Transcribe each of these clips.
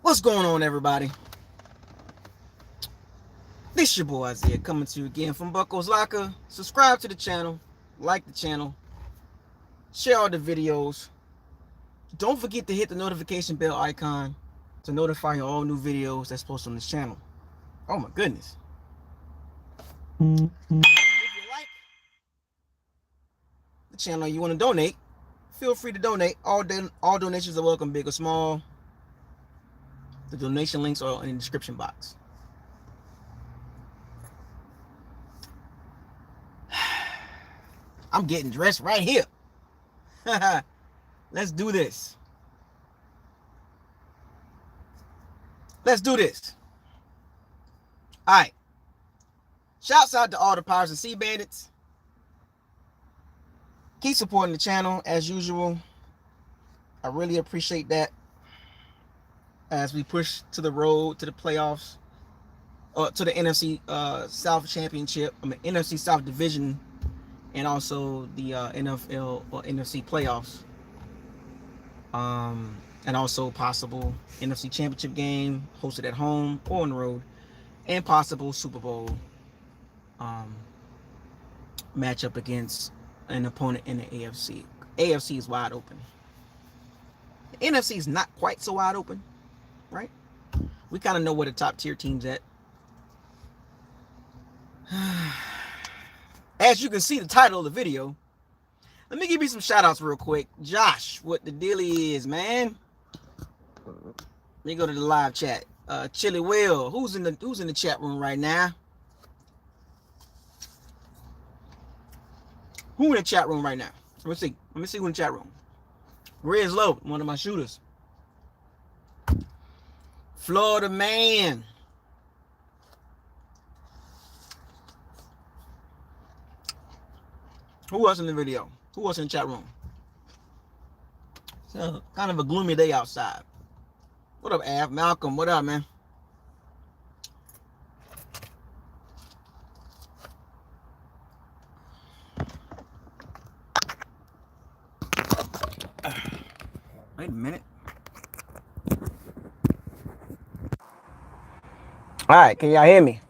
What's going on, everybody? This is your boy Isaiah coming to you again from BucosLocker. Subscribe to the channel, like the channel, share all the videos. Don't forget to hit the notification bell icon to notify you all new videos that's posted on this channel. Oh my goodness. If you like the channel, you want to donate, feel free to donate. All donations are welcome, big or small. The donation links are in the description box. I'm getting dressed right here. Let's do this. Let's do this. All right. Shouts out to all the Powers and Sea Bandits. Keep supporting the channel as usual. I really appreciate that. As we push to the road to the playoffs, to the NFC South Championship, NFC South Division, and also the NFL or NFC playoffs, and also possible NFC Championship game hosted at home or on the road, and possible Super Bowl matchup against an opponent in the AFC. AFC is wide open. The NFC is not quite so wide open, right? We kind of know where the top tier teams at. As you can see the title of the video, let me give you some shout outs real quick. Josh, what the deal is, man? Let me go to the live chat. Chili Will, who's in the chat room right now? Who in the chat room right now? Let me see who in the chat room. Riz Low, one of my shooters. Florida Man. Who else in the video? Who else in the chat room? It's kind of a gloomy day outside. What up, Av? Malcolm, what up, man? Wait a minute. All right, can y'all hear me?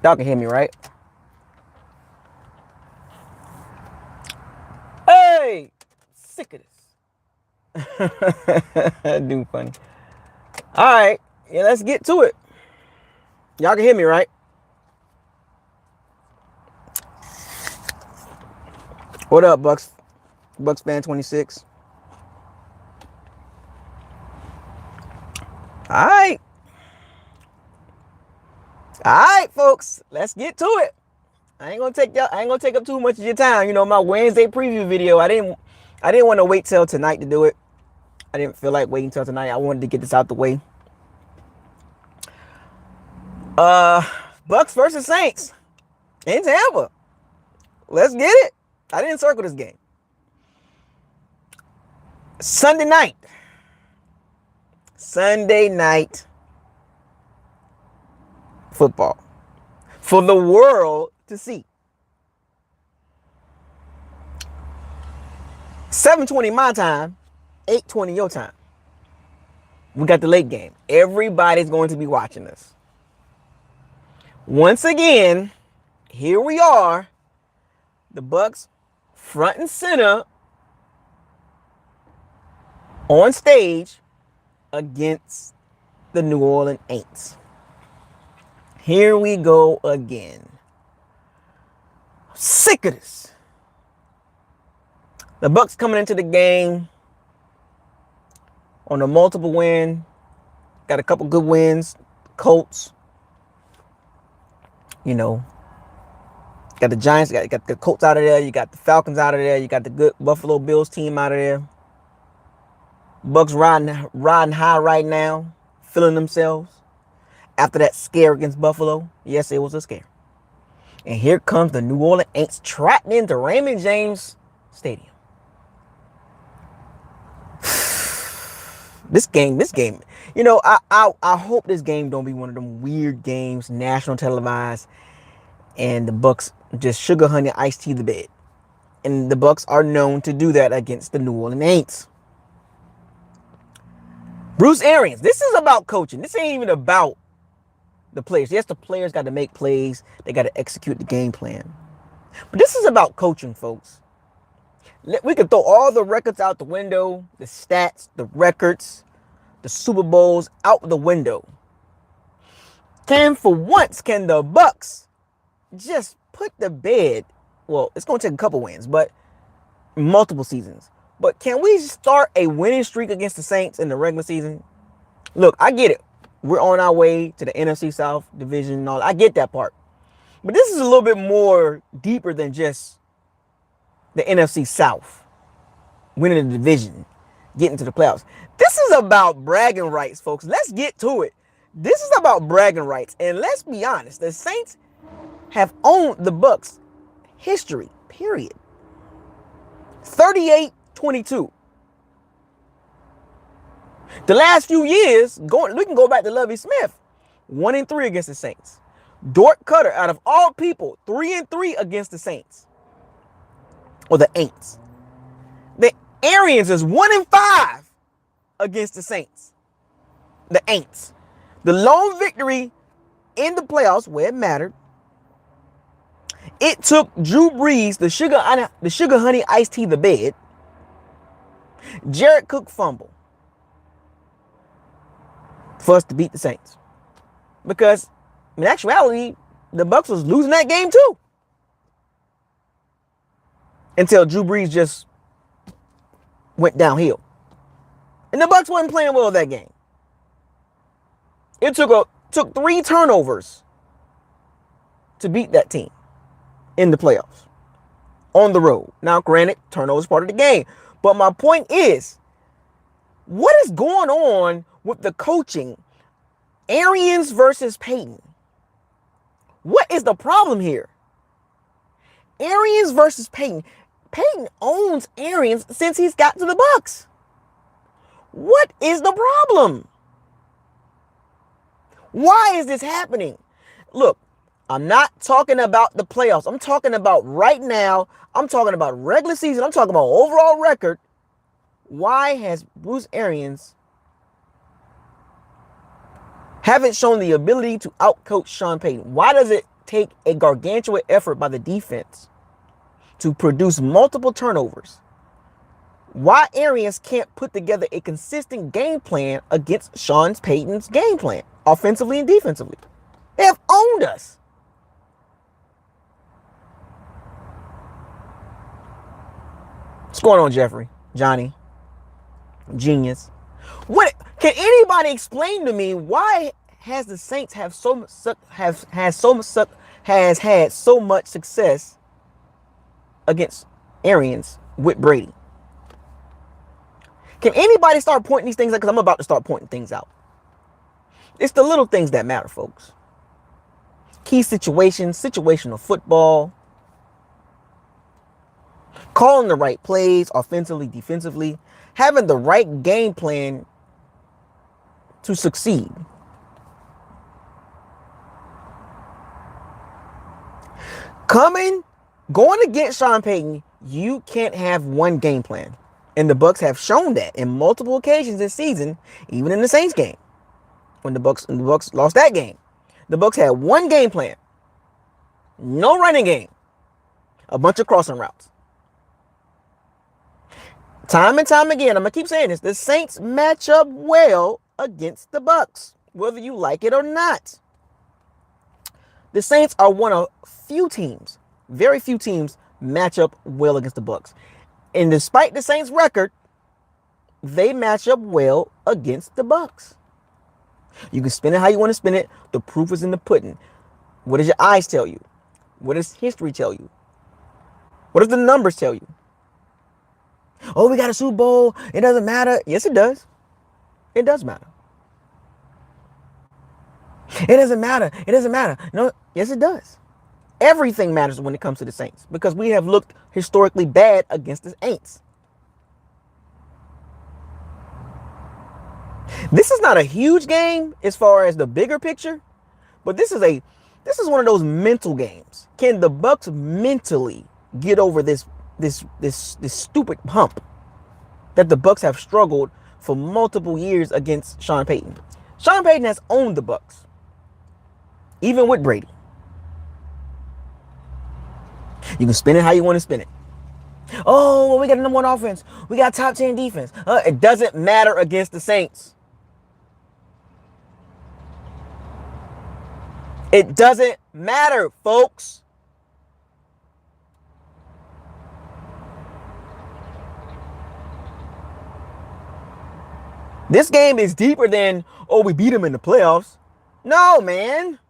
Y'all can hear me, right? Hey! Sick of this. Dude, funny. All right, yeah, let's get to it. Y'all can hear me, right? What up, Bucs? Bucs fan 26. All right, folks. Let's get to it. I ain't gonna take up too much of your time. You know, my Wednesday preview video. I didn't want to wait till tonight to do it. I didn't feel like waiting till tonight. I wanted to get this out the way. Bucs versus Saints in Tampa. Let's get it. I didn't circle this game. Sunday night football for the world to see. 7:20 my time, 8:20 your time. We got the late game. Everybody's going to be watching this. Once again, here we are. The Bucs front and center on stage against the New Orleans Aints. Here we go again. Sick of this. The Bucs coming into the game on a multiple win. Got a couple good wins. Colts. You know. Got the Giants. Got the Colts out of there. You got the Falcons out of there. You got the good Buffalo Bills team out of there. Bucs riding high right now, feeling themselves after that scare against Buffalo. Yes, it was a scare. And here comes the New Orleans Aints trapped into Raymond James Stadium. This game. You know, I hope this game don't be one of them weird games, national televised, and the Bucs just sugar honey iced tea the bed. And the Bucs are known to do that against the New Orleans Aints. Bruce Arians, this is about coaching. This ain't even about the players. Yes, the players got to make plays. They got to execute the game plan. But this is about coaching, folks. We can throw all the records out the window, the stats, the records, the Super Bowls out the window. For once, can the Bucs just put the bed? Well, it's going to take a couple wins, but multiple seasons. But can we start a winning streak against the Saints in the regular season? Look, I get it. We're on our way to the NFC South division and all. I get that part. But this is a little bit more deeper than just the NFC South winning the division, getting to the playoffs. This is about bragging rights, folks. Let's get to it. This is about bragging rights. And let's be honest, the Saints have owned the Bucs history, period. 38-22. The last few years, we can go back to Lovie Smith, 1-3 against the Saints. Dort Cutter, out of all people, 3-3 against the Saints. Or the Aints. The Arians is 1-5 against the Saints. The Aints. The lone victory in the playoffs where it mattered. It took Drew Brees, the sugar honey iced tea, the bed. Jared Cook fumble for us to beat the Saints. Because in actuality, the Bucs was losing that game too. Until Drew Brees just went downhill. And the Bucs wasn't playing well that game. It took 3 turnovers to beat that team in the playoffs on the road. Now, granted, turnovers part of the game. But my point is, what is going on with the coaching? Arians versus Payton. What is the problem here? Arians versus Payton. Payton owns Arians since he's got to the Bucs. What is the problem? Why is this happening? Look, I'm not talking about the playoffs. I'm talking about right now. I'm talking about regular season. I'm talking about overall record. Why has Bruce Arians haven't shown the ability to outcoach Sean Payton? Why does it take a gargantuan effort by the defense to produce multiple turnovers? Why Arians can't put together a consistent game plan against Sean Payton's game plan, offensively and defensively? They have owned us. What's going on, Jeffrey? Johnny? Genius. What can anybody explain to me why has the Saints had so much success against Arians with Brady? Can anybody start pointing these things out? Because I'm about to start pointing things out. It's the little things that matter, folks. Key situations, situational football, calling the right plays offensively, defensively, having the right game plan to succeed. Going against Sean Payton, you can't have one game plan. And the Bucs have shown that in multiple occasions this season, even in the Saints game. When the Bucs lost that game. The Bucs had one game plan. No running game. A bunch of crossing routes. Time and time again, I'm going to keep saying this, the Saints match up well against the Bucs, whether you like it or not. The Saints are one of few teams, very few teams, match up well against the Bucs. And despite the Saints' record, they match up well against the Bucs. You can spin it how you want to spin it. The proof is in the pudding. What does your eyes tell you? What does history tell you? What does the numbers tell you? Oh, we got a Super Bowl. It doesn't matter. Yes, it does. It does matter. It doesn't matter. It doesn't matter. No, yes, it does. Everything matters when it comes to the Saints because we have looked historically bad against the Aints. This is not a huge game as far as the bigger picture, but this is one of those mental games. Can the Bucs mentally get over this stupid hump that the Bucs have struggled for multiple years against Sean Payton. Sean Payton has owned the Bucs, even with Brady. You can spin it how you want to spin it. Oh, well, we got a number one offense. We got top 10 defense. It doesn't matter against the Saints. It doesn't matter, folks. This game is deeper than, oh, we beat them in the playoffs. No, man.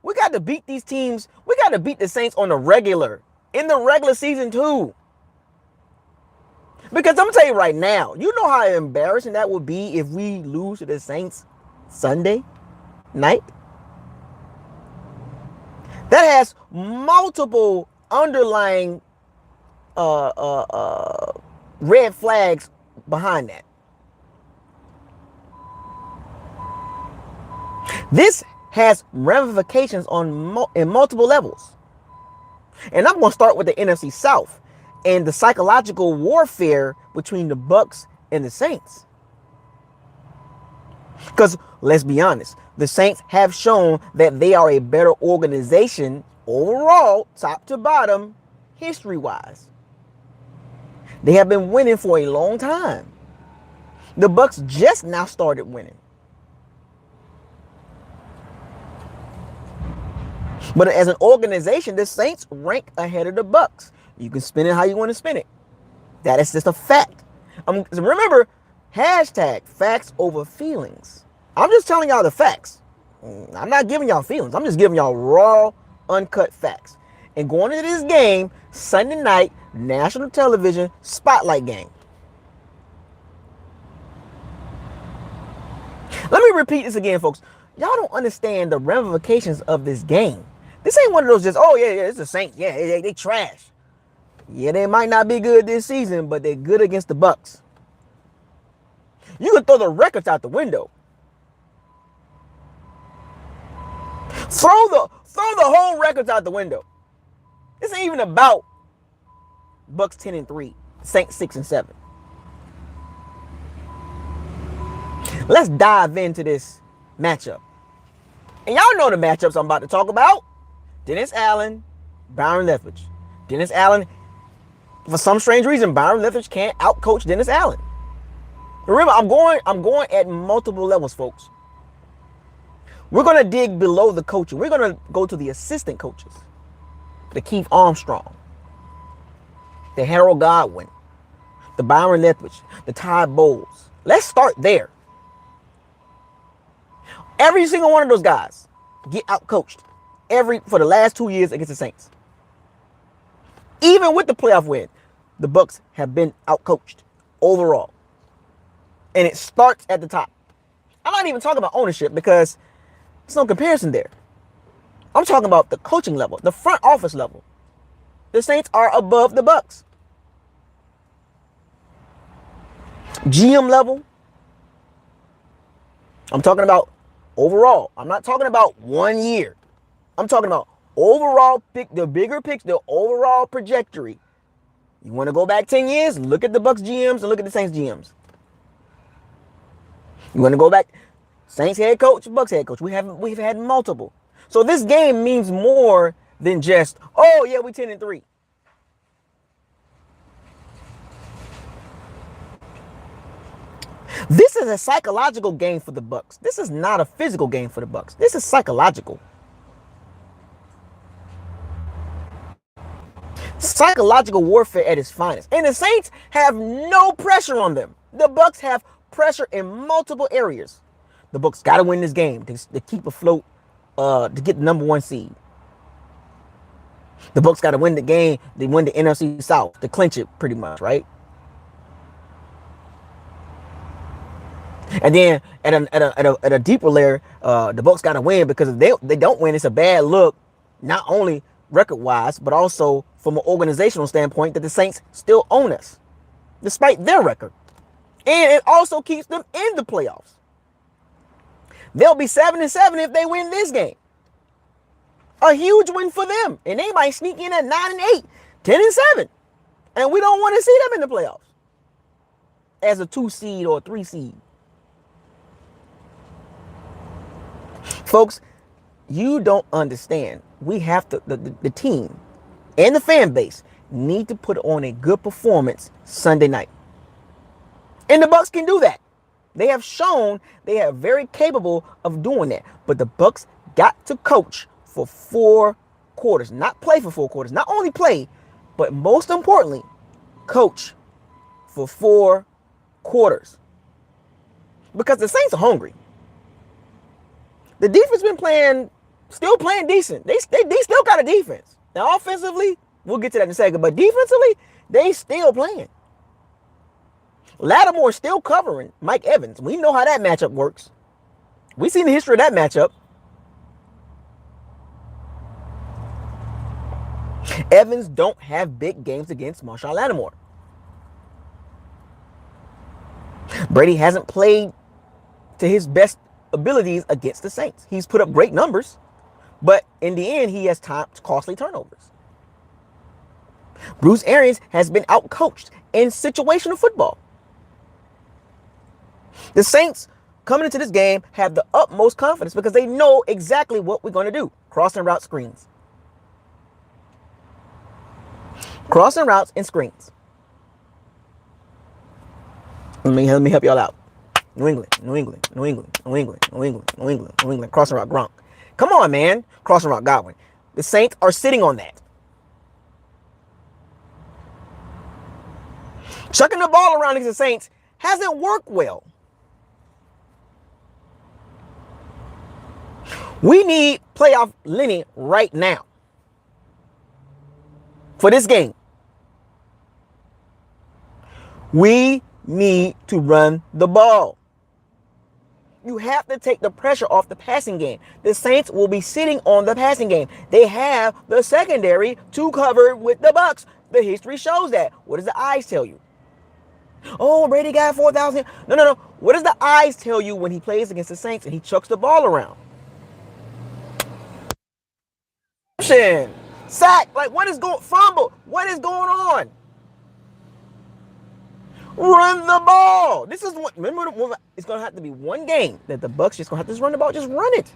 We got to beat these teams. We got to beat the Saints on the regular. In the regular season, too. Because I'm going to tell you right now, you know how embarrassing that would be if we lose to the Saints Sunday night? That has multiple underlying red flags behind that. This has ramifications in multiple levels. And I'm going to start with the NFC South and the psychological warfare between the Bucs and the Saints. Because let's be honest, the Saints have shown that they are a better organization overall, top to bottom, history-wise. They have been winning for a long time. The Bucs just now started winning. But as an organization, the Saints rank ahead of the Bucs. You can spin it how you want to spin it. That is just a fact. Remember, hashtag facts over feelings. I'm just telling y'all the facts. I'm not giving y'all feelings. I'm just giving y'all raw, uncut facts. And going into this game, Sunday night, national television, spotlight game. Let me repeat this again, folks. Y'all don't understand the ramifications of this game. This ain't one of those just, oh, yeah, it's the Saints. Yeah, they trash. Yeah, they might not be good this season, but they're good against the Bucs. You can throw the records out the window. Throw the whole records out the window. This ain't even about Bucs 10-3, Saints 6-7. Let's dive into this matchup. And y'all know the matchups I'm about to talk about. Dennis Allen, Byron Leftwich. Dennis Allen, for some strange reason, Byron Leftwich can't outcoach Dennis Allen. Remember, I'm going at multiple levels, folks. We're going to dig below the coaching. We're going to go to the assistant coaches. The Keith Armstrong. The Harold Godwin. The Byron Leftwich. The Todd Bowles. Let's start there. Every single one of those guys get outcoached for the last 2 years against the Saints. Even with the playoff win, the Bucs have been outcoached overall. And it starts at the top. I'm not even talking about ownership because there's no comparison there. I'm talking about the coaching level, the front office level. The Saints are above the Bucs. GM level. I'm talking about overall. I'm not talking about 1 year. I'm talking about overall, the bigger picture, the overall trajectory. You want to go back 10 years? Look at the Bucs GMs and look at the Saints GMs. You want to go back? Saints head coach, Bucs head coach. We've had multiple. So this game means more than just, oh yeah, we 10-3. This is a psychological game for the Bucs. This is not a physical game for the Bucs. This is psychological. Psychological warfare at its finest. And the Saints have no pressure on them. The Bucs have pressure in multiple areas. The Bucs got to win this game to keep afloat, to get the number 1 seed. The Bucs got to win the game. They win the NFC South to clinch it pretty much, right? And then at a deeper layer, the Bucs got to win because if they don't win, it's a bad look, not only record-wise, but also from an organizational standpoint that the Saints still own us, despite their record. And it also keeps them in the playoffs. They'll be 7-7 if they win this game. A huge win for them. And they might sneak in at 9-8, 10-7. And we don't want to see them in the playoffs. as a 2 seed or a 3 seed. Folks, you don't understand. We have to, the team and the fan base need to put on a good performance Sunday night. And the Bucs can do that. They have shown they are very capable of doing that. But the Bucs got to coach for 4 quarters. Not play for 4 quarters. Not only play, but most importantly, coach for 4 quarters. Because the Saints are hungry. The defense been still playing decent. They still got a defense. Now, offensively, we'll get to that in a second. But defensively, they still playing. Lattimore still covering Mike Evans. We know how that matchup works. We've seen the history of that matchup. Evans don't have big games against Marshawn Lattimore. Brady hasn't played to his best abilities against the Saints. He's put up great numbers, but in the end, he has costly turnovers. Bruce Arians has been outcoached in situational football. The Saints, coming into this game, have the utmost confidence because they know exactly what we're going to do. Crossing route screens. Crossing routes and screens. Let me help y'all out. New England. Crossing route Gronk. Come on, man. Crossing route Godwin. The Saints are sitting on that. Chucking the ball around against the Saints hasn't worked well. We need playoff Lenny right now for this game. We need to run the ball. You have to take the pressure off the passing game. The Saints will be sitting on the passing game. They have the secondary to cover with the Bucs. The history shows that. What does the eyes tell you? Oh, Brady got 4,000. No. What does the eyes tell you when he plays against the Saints and he chucks the ball around? Sack. Like, what is going fumble? What is going on? Run the ball. This is what, remember, it's going to have to be one game that the Bucs just going to have to just run the ball. Just run it.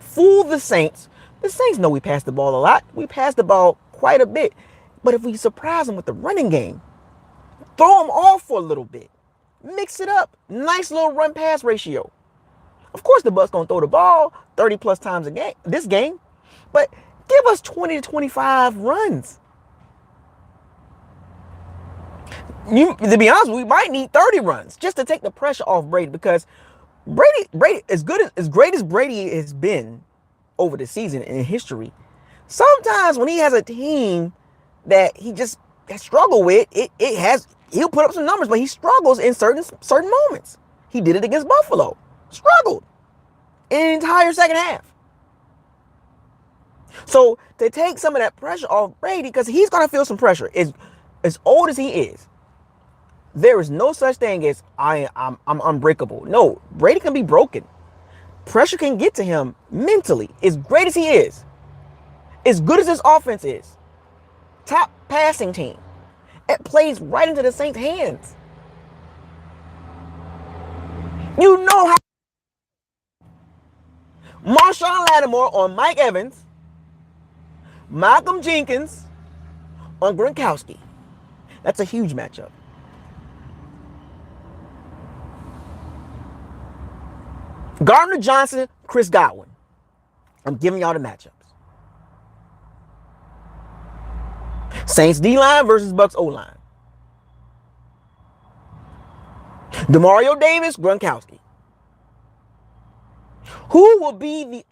Fool the Saints. The Saints know we pass the ball a lot. We pass the ball quite a bit. But if we surprise them with the running game, throw them off for a little bit. Mix it up. Nice little run-pass ratio. Of course, the Bucs going to throw the ball 30-plus times a game, this game. But give us 20 to 25 runs. To be honest, we might need 30 runs just to take the pressure off Brady, because Brady, as great as Brady has been over the season in history, sometimes when he has a team that he just has struggled with, he'll put up some numbers, but he struggles in certain moments. He did it against Buffalo. Struggled in the entire second half. So to take some of that pressure off Brady, because he's going to feel some pressure. As old as he is, there is no such thing as I'm unbreakable. No, Brady can be broken. Pressure can get to him mentally. As great as he is, as good as his offense is, top passing team, it plays right into the Saints' hands. You know how Marshawn Lattimore on Mike Evans, Malcolm Jenkins on Gronkowski. That's a huge matchup. Gardner Johnson, Chris Godwin. I'm giving y'all the matchups. Saints D-line versus Bucs O-line. Demario Davis, Gronkowski. Who will be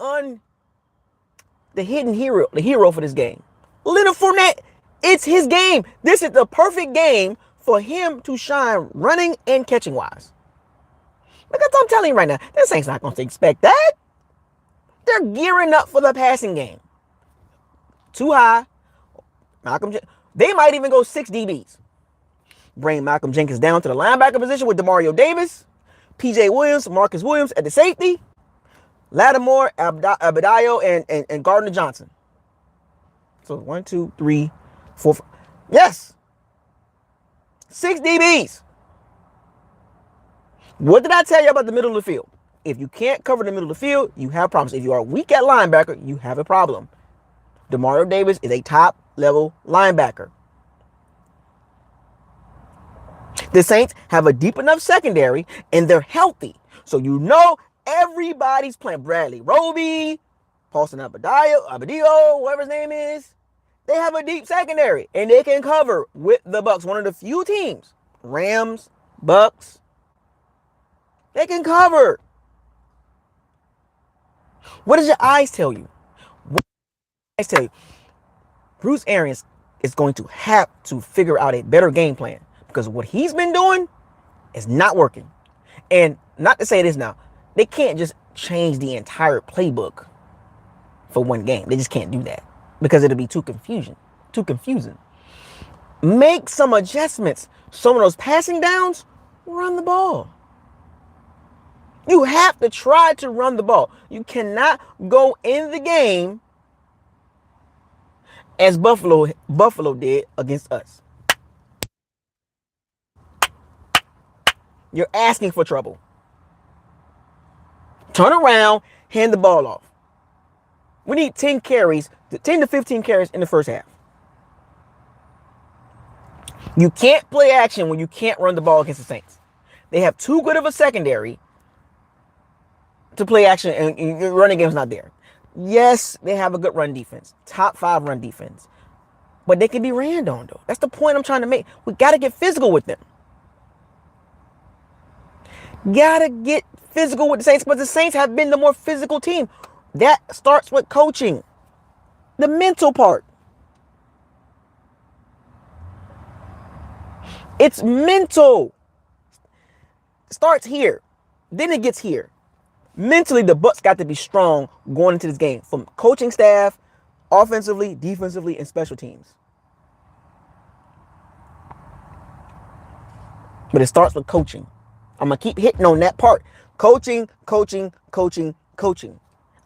the hidden hero, the hero for this game? Leonard Fournette. It's his game. This is the perfect game for him to shine running and catching wise. Because I'm telling you right now, this Saints not going to expect that. They're gearing up for the passing game. Too high. They might even go 6 DBs. Bring Malcolm Jenkins down to the linebacker position with Demario Davis, PJ Williams, Marcus Williams at the safety, Lattimore, Abadayo, and Gardner Johnson. So 1, 2, 3, 4, 5. Yes. 6 DBs. What did I tell you about the middle of the field? If you can't cover the middle of the field, you have problems. If you are weak at linebacker, you have a problem. Demario Davis is a top-level linebacker. The Saints have a deep enough secondary, and they're healthy. So you know everybody's playing. Bradley Roby, Paulson Abadio, whatever his name is. They have a deep secondary, and they can cover with the Bucs. One of the few teams, Rams, Bucs, they can cover. What does your eyes tell you? What does your eyes tell you? Bruce Arians is going to have to figure out a better game plan because what he's been doing is not working. And not to say this now, they can't just change the entire playbook for one game. They just can't do that because it'll be too confusing. Make some adjustments. Some of those passing downs, run the ball. You have to try to run the ball. You cannot go in the game as Buffalo did against us. You're asking for trouble. Turn around, hand the ball off. We need 10 to 15 carries in the first half. You can't play action when you can't run the ball against the Saints. They have too good of a secondary to play action, and your running game's not there. Yes, they have a good run defense. Top 5 run defense. But they can be ran on, though. That's the point I'm trying to make. We got to get physical with them. Got to get physical with the Saints, but the Saints have been the more physical team. That starts with coaching. The mental part. It's mental. It starts here. Then it gets here. Mentally, the Bucs got to be strong going into this game. From coaching staff, offensively, defensively, and special teams. But it starts with coaching. I'm going to keep hitting on that part. Coaching.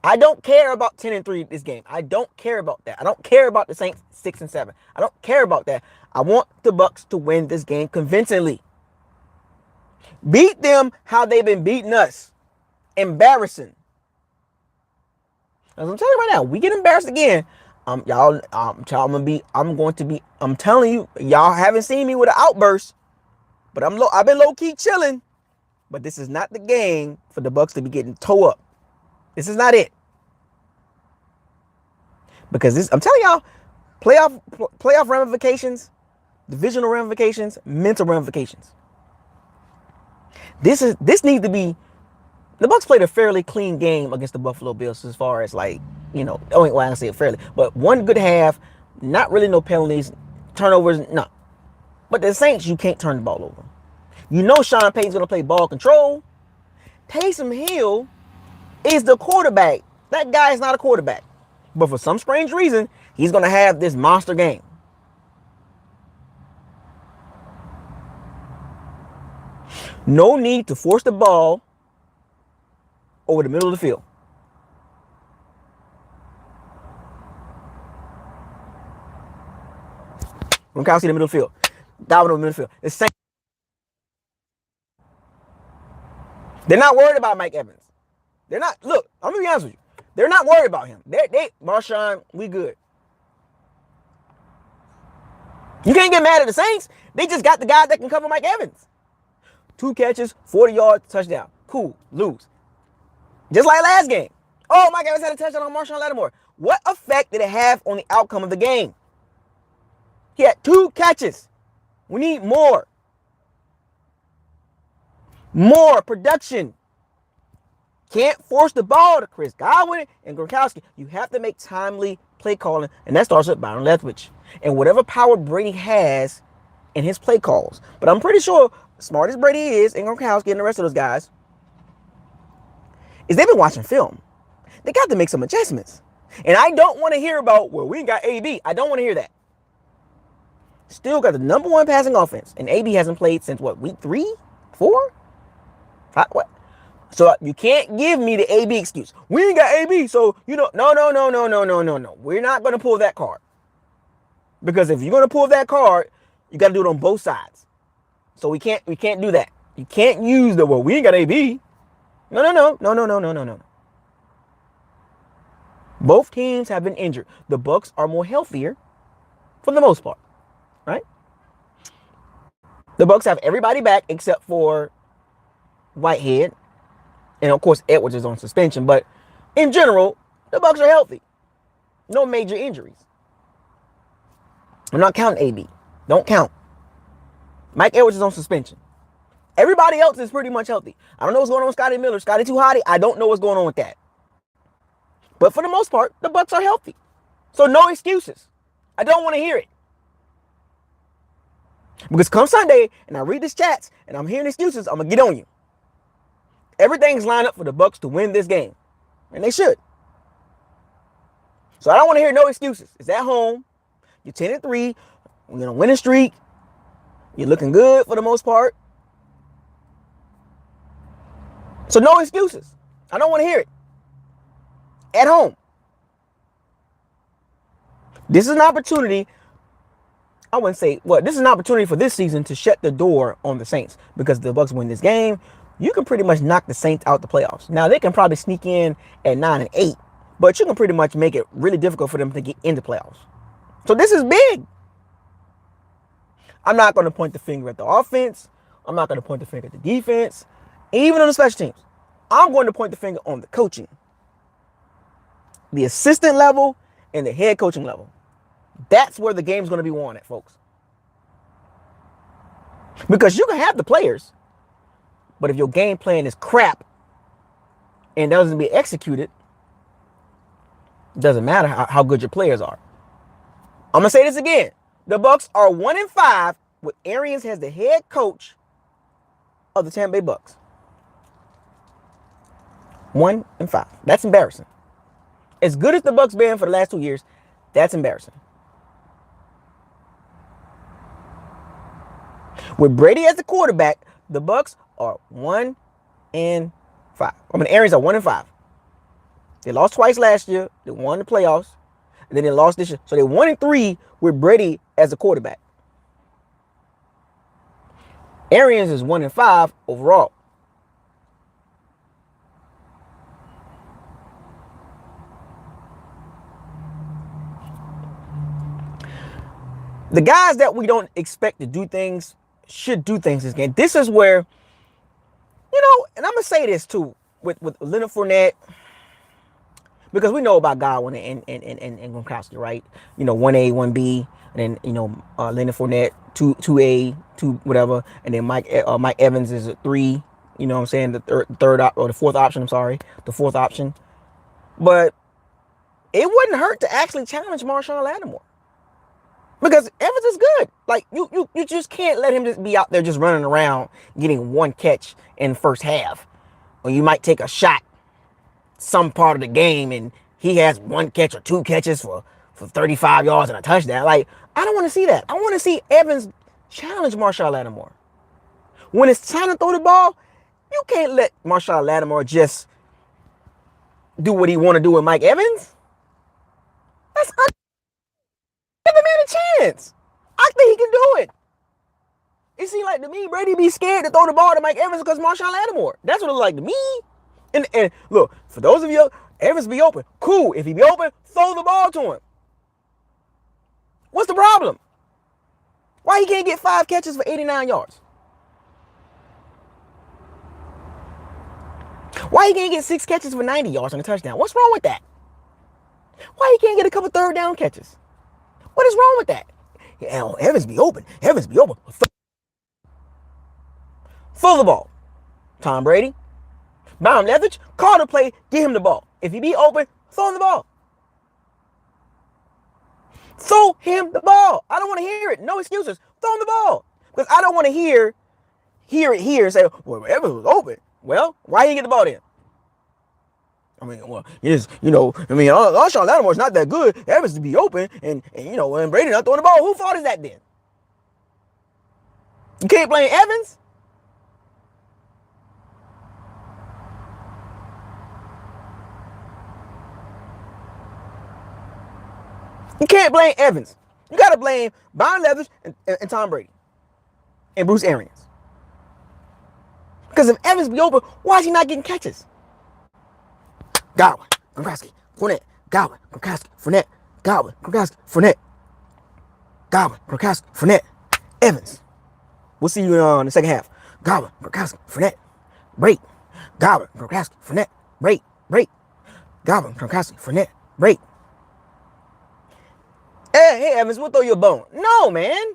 I don't care about 10-3 this game. I don't care about that. I don't care about the Saints 6-7. I don't care about that. I want the Bucs to win this game convincingly. Beat them how they've been beating us. Embarrassing. As I'm telling you right now, we get embarrassed again. I'm telling you, y'all haven't seen me with an outburst, but I've been low key chilling. But this is not the game for the Bucs to be getting toe up. This is not it. Because I'm telling y'all, playoff ramifications, divisional ramifications, mental ramifications. This needs to be. The Bucs played a fairly clean game against the Buffalo Bills as far as I can say it fairly, but one good half, not really no penalties, turnovers, no. But the Saints, you can't turn the ball over. You know Sean Payton's going to play ball control. Taysom Hill is the quarterback. That guy is not a quarterback. But for some strange reason, he's going to have this monster game. No need to force the ball over the middle of the field. Gronkowski in the middle of the field. Godwin in the middle of the field. The same. They're not worried about Mike Evans. They're not. Look, I'm going to be honest with you. They're not worried about him. Marshawn, we good. You can't get mad at the Saints. They just got the guy that can cover Mike Evans. 2 catches, 40 yards, touchdown. Cool, lose. Just like last game. Oh, Mike Evans had a touchdown on Marshawn Lattimore. What effect did it have on the outcome of the game? He had 2 catches. We need more. More production. Can't force the ball to Chris Godwin and Gronkowski. You have to make timely play calling, and that starts with Byron Leftwich. And whatever power Brady has in his play calls. But I'm pretty sure, smart as Brady is, and Gronkowski and the rest of those guys, is they've been watching film. They got to make some adjustments. And I don't want to hear about, well, we ain't got AB. I don't want to hear that. Still got the number 1 passing offense. And AB hasn't played since, what, week 3? 4? 5? What? So you can't give me the AB excuse. We ain't got AB, so, no. We're not going to pull that card. Because if you're going to pull that card, you got to do it on both sides. So we can't do that. You can't use the, well, we ain't got AB. No. Both teams have been injured. The Bucs are more healthier for the most part, right? The Bucs have everybody back except for Whitehead, and of course Edwards is on suspension. But in general, the Bucs are healthy. No major injuries. I'm not counting AB. Don't count. Mike Edwards is on suspension. Everybody else is pretty much healthy. I don't know what's going on with Scotty Miller. Scotty too hotty. I don't know what's going on with that. But for the most part, the Bucs are healthy. So no excuses. I don't want to hear it. Because come Sunday, and I read these chats, and I'm hearing excuses, I'm going to get on you. Everything's lined up for the Bucs to win this game. And they should. So I don't want to hear no excuses. It's at home. You're 10-3. You're on a winning streak. You're looking good for the most part. So no excuses. I don't want to hear it. At home. This is an opportunity. I wouldn't say, well, this is an opportunity for this season to shut the door on the Saints. Because the Bucs win this game, you can pretty much knock the Saints out the playoffs. Now, they can probably sneak in at 9-8. But you can pretty much make it really difficult for them to get into playoffs. So this is big. I'm not going to point the finger at the offense. I'm not going to point the finger at the defense. Even on the special teams. I'm going to point the finger on the coaching. The assistant level and the head coaching level. That's where the game's going to be won at, folks. Because you can have the players, but if your game plan is crap and doesn't be executed, it doesn't matter how good your players are. I'm going to say this again. The Bucs are 1-5 with Arians as the head coach of the Tampa Bay Bucs. 1-5. That's embarrassing. As good as the Bucs been for the last 2 years, that's embarrassing. With Brady as the quarterback, the Bucs are 1-5. Arians are 1-5. They lost twice last year. They won the playoffs. And then they lost this year. So they're 1-3 with Brady as a quarterback. Arians is 1-5 overall. The guys that we don't expect to do things should do things this game. This is where, and I'm going to say this too with Leonard Fournette, because we know about Godwin and Gronkowski, right? 1A, 1B, and then, Leonard Fournette, 2A, 2 whatever, and then Mike Evans is a 3, you know what I'm saying, the fourth option, the fourth option. But it wouldn't hurt to actually challenge Marshawn Lattimore. Because Evans is good. Like, you just can't let him just be out there just running around getting one catch in the first half. Or you might take a shot some part of the game and he has one catch or 2 catches for 35 yards and a touchdown. Like, I don't want to see that. I want to see Evans challenge Marshawn Lattimore. When it's time to throw the ball, you can't let Marshawn Lattimore just do what he want to do with Mike Evans. That's give the man a chance. I think he can do it. It seems like to me, Brady be scared to throw the ball to Mike Evans because Marshawn Lattimore. That's what it looks like to me. And look, for those of you, Evans be open. Cool. If he be open, throw the ball to him. What's the problem? Why he can't get 5 catches for 89 yards? Why he can't get 6 catches for 90 yards on a touchdown? What's wrong with that? Why he can't get a couple third down catches? What is wrong with that? Yeah, Evans be open. Throw the ball. Tom Brady. Bound leverage. Call the play. Get him the ball. If he be open, throw him the ball. Throw him the ball. I don't want to hear it. No excuses. Throw him the ball. Because I don't want to hear it here and say, well, Evans was open. Well, why he didn't get the ball then? I mean, well, Marshawn Lattimore's not that good. Evans to be open, and Brady not throwing the ball. Who fault is that then? You can't blame Evans. You can't blame Evans. You got to blame Von Leathers and Tom Brady and Bruce Arians. Because if Evans be open, why is he not getting catches? Godwin, Gronkowski, Fournette, Godwin, Gronkowski, Fournette, Godwin, Gronkowski, Fournette, Godwin, Gronkowski, Fournette, Evans. We'll see you in the second half. Godwin, Gronkowski, Fournette, break. Godwin, Gronkowski, Fournette, break. Godwin, Gronkowski, Fournette, break. Hey, Evans, we'll throw you a bone. No, man.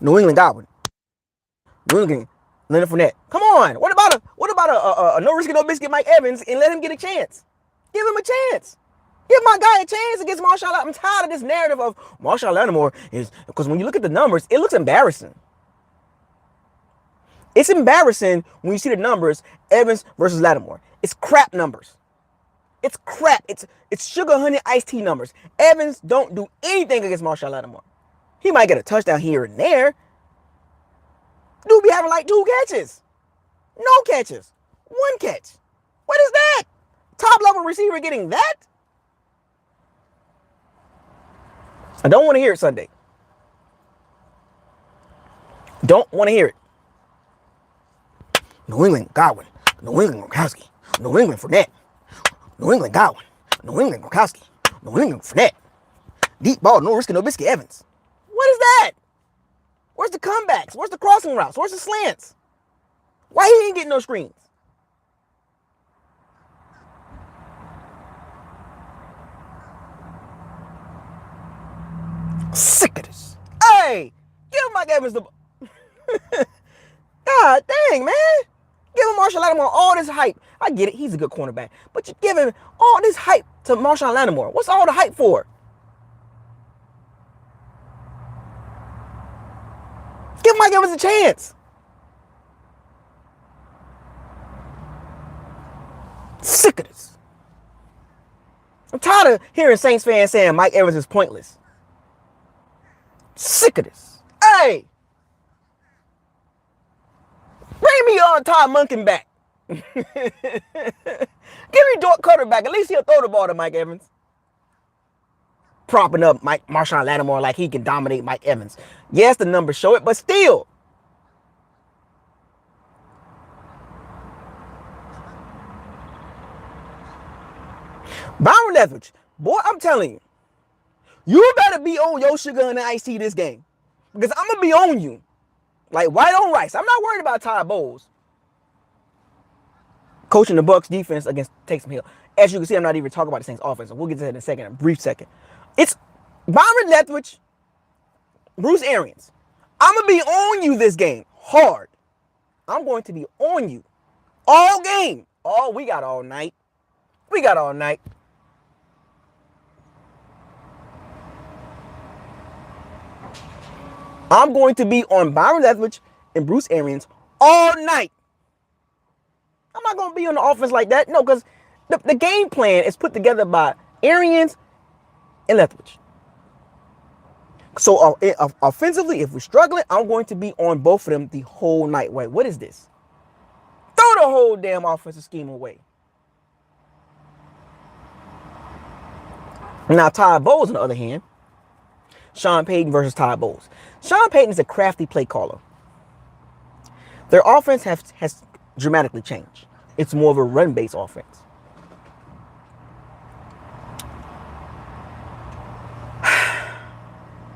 New England, Godwin. New England, Leonard Fournette. Come on. What about a no risk, no biscuit Mike Evans and let him get a chance? Give him a chance. Give my guy a chance against Marshall. I'm tired of this narrative of Marshall Lattimore is because when you look at the numbers, it looks embarrassing. It's embarrassing when you see the numbers, Evans versus Lattimore. It's crap numbers. It's crap. It's sugar, honey, iced tea numbers. Evans don't do anything against Marshall Lattimore. He might get a touchdown here and there. Dude be having like 2 catches. No catches. 1 catch. What is that? Top level receiver getting that? I don't want to hear it Sunday. Don't want to hear it. New England, Godwin. New England, Gronkowski. New England, Fournette. New England, Godwin. New England, Gronkowski. New England, Fournette. Deep ball, no risk, no biscuit, Evans. What is that? Where's the comebacks? Where's the crossing routes? Where's the slants? Why he ain't getting no screens? Sick of this. Hey, give Mike Evans the... God dang, man. Give him Marshall Lattimore all this hype. I get it. He's a good cornerback. But you're giving all this hype to Marshall Lattimore. What's all the hype for? Give Mike Evans a chance. Sick of this. I'm tired of hearing Saints fans saying Mike Evans is pointless. Sick of this. Hey! Bring me on Todd Monken back. Give me Dort Cutter back. At least he'll throw the ball to Mike Evans. Propping up Marshall Lattimore like he can dominate Mike Evans. Yes, the numbers show it, but still. Byron Leftwich, boy, I'm telling you, you better be on your sugar and iced tea this game. Because I'm going to be on you. Like white on rice. I'm not worried about Todd Bowles coaching the Bucs defense against Taysom Hill. As you can see, I'm not even talking about the Saints offense. We'll get to that in a second, a brief second. It's Byron Leftwich, Bruce Arians. I'm going to be on you this game. Hard. I'm going to be on you. All game. Oh, we got all night. We got all night. I'm going to be on Byron Leftwich and Bruce Arians all night. I'm not going to be on the offense like that. No, because the game plan is put together by Arians and Leftwich. So offensively, if we're struggling, I'm going to be on both of them the whole night. Wait, what is this? Throw the whole damn offensive scheme away. Now, Todd Bowles, on the other hand, Sean Payton versus Todd Bowles. Sean Payton is a crafty play caller. Their offense has dramatically changed. It's more of a run-based offense.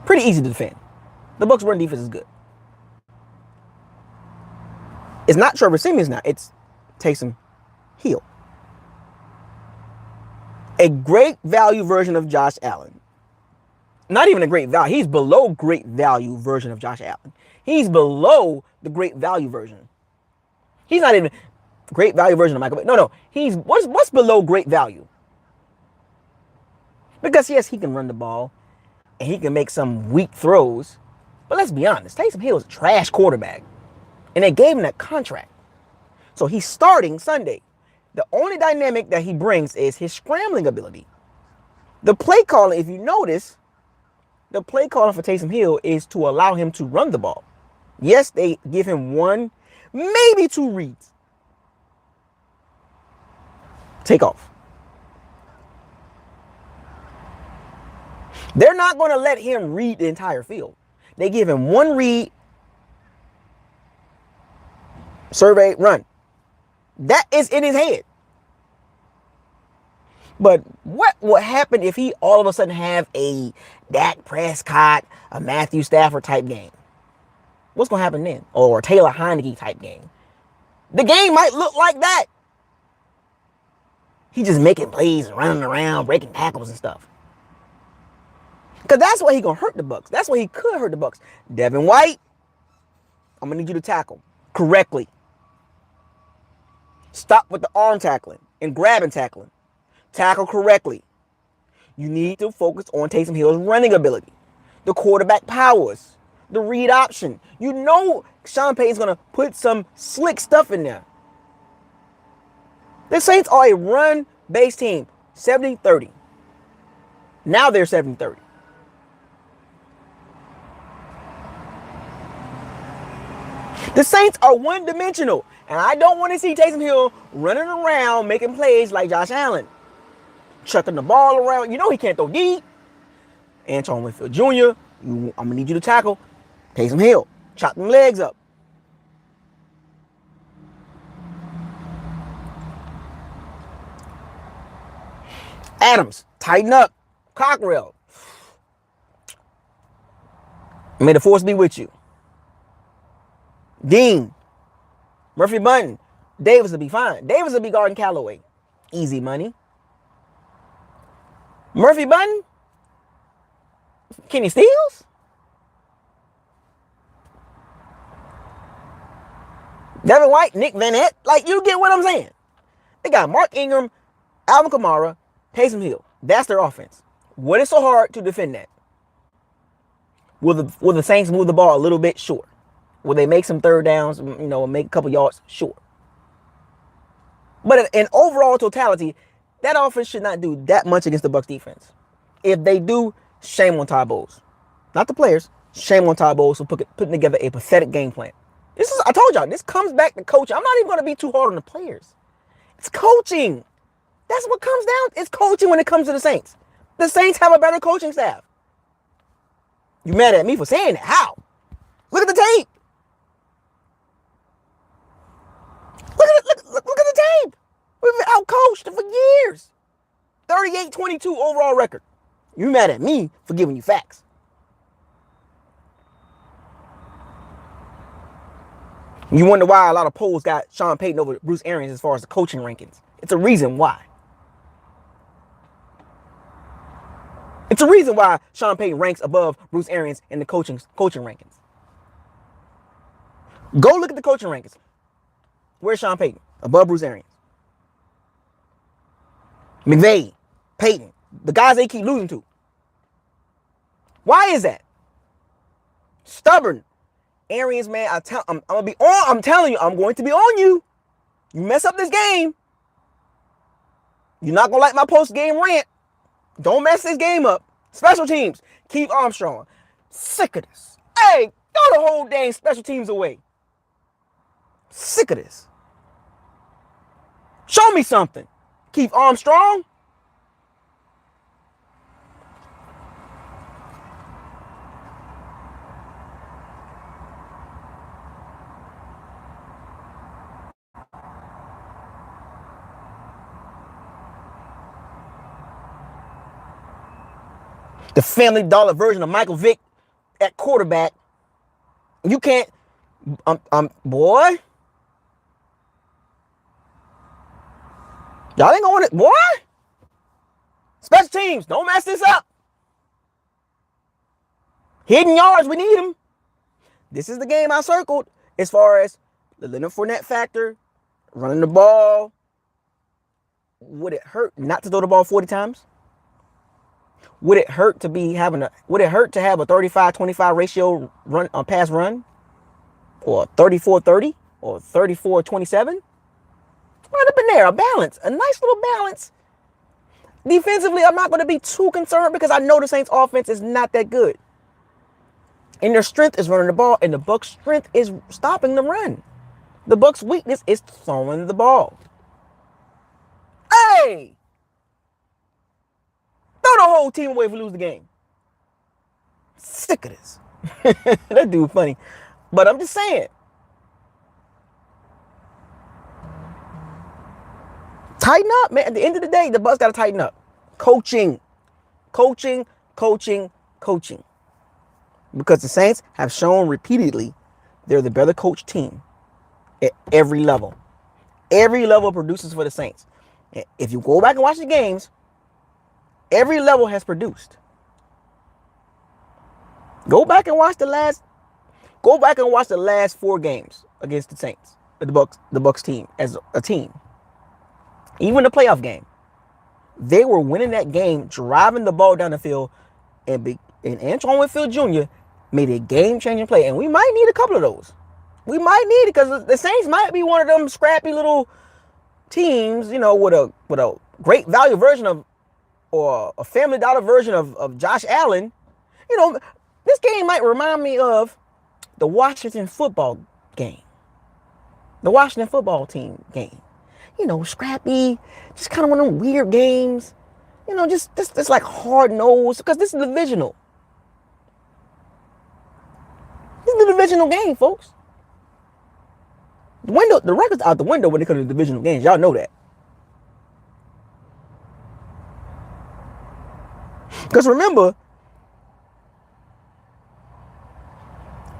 Pretty easy to defend. The Bucs' run defense is good. It's not Trevor Siemian now. It's Taysom Hill. A great value version of Josh Allen. Not even a great value. He's below great value version of Josh Allen. He's below the great value version. He's not even great value version of Michael. No. He's what's below great value? Because yes, he can run the ball and he can make some weak throws. But let's be honest, Taysom Hill is a trash quarterback. And they gave him that contract. So he's starting Sunday. The only dynamic that he brings is his scrambling ability. The play calling, if you notice, the play calling for Taysom Hill is to allow him to run the ball. Yes, they give him 1, maybe 2 reads. Take off. They're not going to let him read the entire field. They give him 1 read Survey, run. That is in his head. But what would happen if he all of a sudden have a Dak Prescott, a Matthew Stafford type game? What's going to happen then? Or a Taylor Heineke type game? The game might look like that. He just making plays, running around, breaking tackles and stuff. Because that's why he going to hurt the Bucs. That's why he could hurt the Bucs. Devin White, I'm going to need you to tackle correctly. Stop with the arm tackling and grabbing tackling. Tackle correctly. You need to focus on Taysom Hill's running ability, the quarterback powers, the read option. You know Sean Payton's going to put some slick stuff in there. The Saints are a run-based team, 70-30. Now they're 70-30. The Saints are one-dimensional, and I don't want to see Taysom Hill running around making plays like Josh Allen, chucking the ball around. You know he can't throw deep. Antonie Winfield Jr., I'm going to need you to tackle Taysom Hill. Chop them legs up. Adams, tighten up. Cockrell. May the force be with you. Dean. Murphy Bunton. Davis will be fine. Davis will be guarding Callaway. Easy money. Murphy Bunton. Kenny Stills. Devin White. Nick Vanette. Like, you get what I'm saying. They got Mark Ingram, Alvin Kamara, Taysom Hill. That's their offense. What is so hard to defend that? Will the Saints move the ball a little bit? Sure. Will they make some third downs, make a couple yards? Sure. But in overall totality, that offense should not do that much against the Bucs defense. If they do, shame on Todd Bowles. Not the players. Shame on Todd Bowles for putting together a pathetic game plan. I told y'all, this comes back to coaching. I'm not even going to be too hard on the players. It's coaching. That's what comes down. It's coaching when it comes to the Saints. The Saints have a better coaching staff. You mad at me for saying that? How? Look at the tape. Look at the tape. We've been out-coached for years. 38-22 overall record. You mad at me for giving you facts. You wonder why a lot of polls got Sean Payton over Bruce Arians as far as the coaching rankings. It's a reason why. It's a reason why Sean Payton ranks above Bruce Arians in the coaching rankings. Go look at the coaching rankings. Where's Sean Payton? Above Bruce Arians. McVay, Payton, the guys they keep losing to. Why is that? Stubborn. Arians, man, I'm telling you, I'm going to be on you. You mess up this game, you're not going to like my post-game rant. Don't mess this game up. Special teams, Keith Armstrong. Sick of this. Hey, throw the whole dang special teams away. Sick of this. Show me something. Keith Armstrong. The Family Dollar version of Michael Vick at quarterback. You can't, boy. Y'all ain't going to, boy. Special teams, don't mess this up. Hidden yards, we need them. This is the game I circled as far as the Leonard Fournette factor, running the ball. Would it hurt not to throw the ball 40 times? Would it hurt to have a 35-25 ratio run on pass run? Or 34-30 or 34-27? Right up in there, a balance, a nice little balance. Defensively, I'm not going to be too concerned because I know the Saints offense is not that good. And their strength is running the ball, and the Bucs' strength is stopping the run. The Bucs' weakness is throwing the ball. Hey! Throw the whole team away if we lose the game. Sick of this. That dude funny. But I'm just saying. Tighten up, man. At the end of the day, the Bucs got to tighten up. Coaching. Coaching, coaching, coaching. Because the Saints have shown repeatedly they're the better coach team at every level. Every level produces for the Saints. If you go back and watch the games, every level has produced. Go back and watch the last 4 games against the Saints, the Bucs team as a team. Even the playoff game, they were winning that game, driving the ball down the field, and Antoine Winfield Jr. made a game-changing play. And we might need a couple of those. We might need it because the Saints might be one of them scrappy little teams, with a great value version of, or a family dollar version of Josh Allen. This game might remind me of the Washington football game. The Washington football team game. Scrappy, just kind of one of them weird games. Just like hard-nosed, because this is divisional. This is the divisional game, folks. The record's out the window when it comes to divisional games. Y'all know that. Because remember,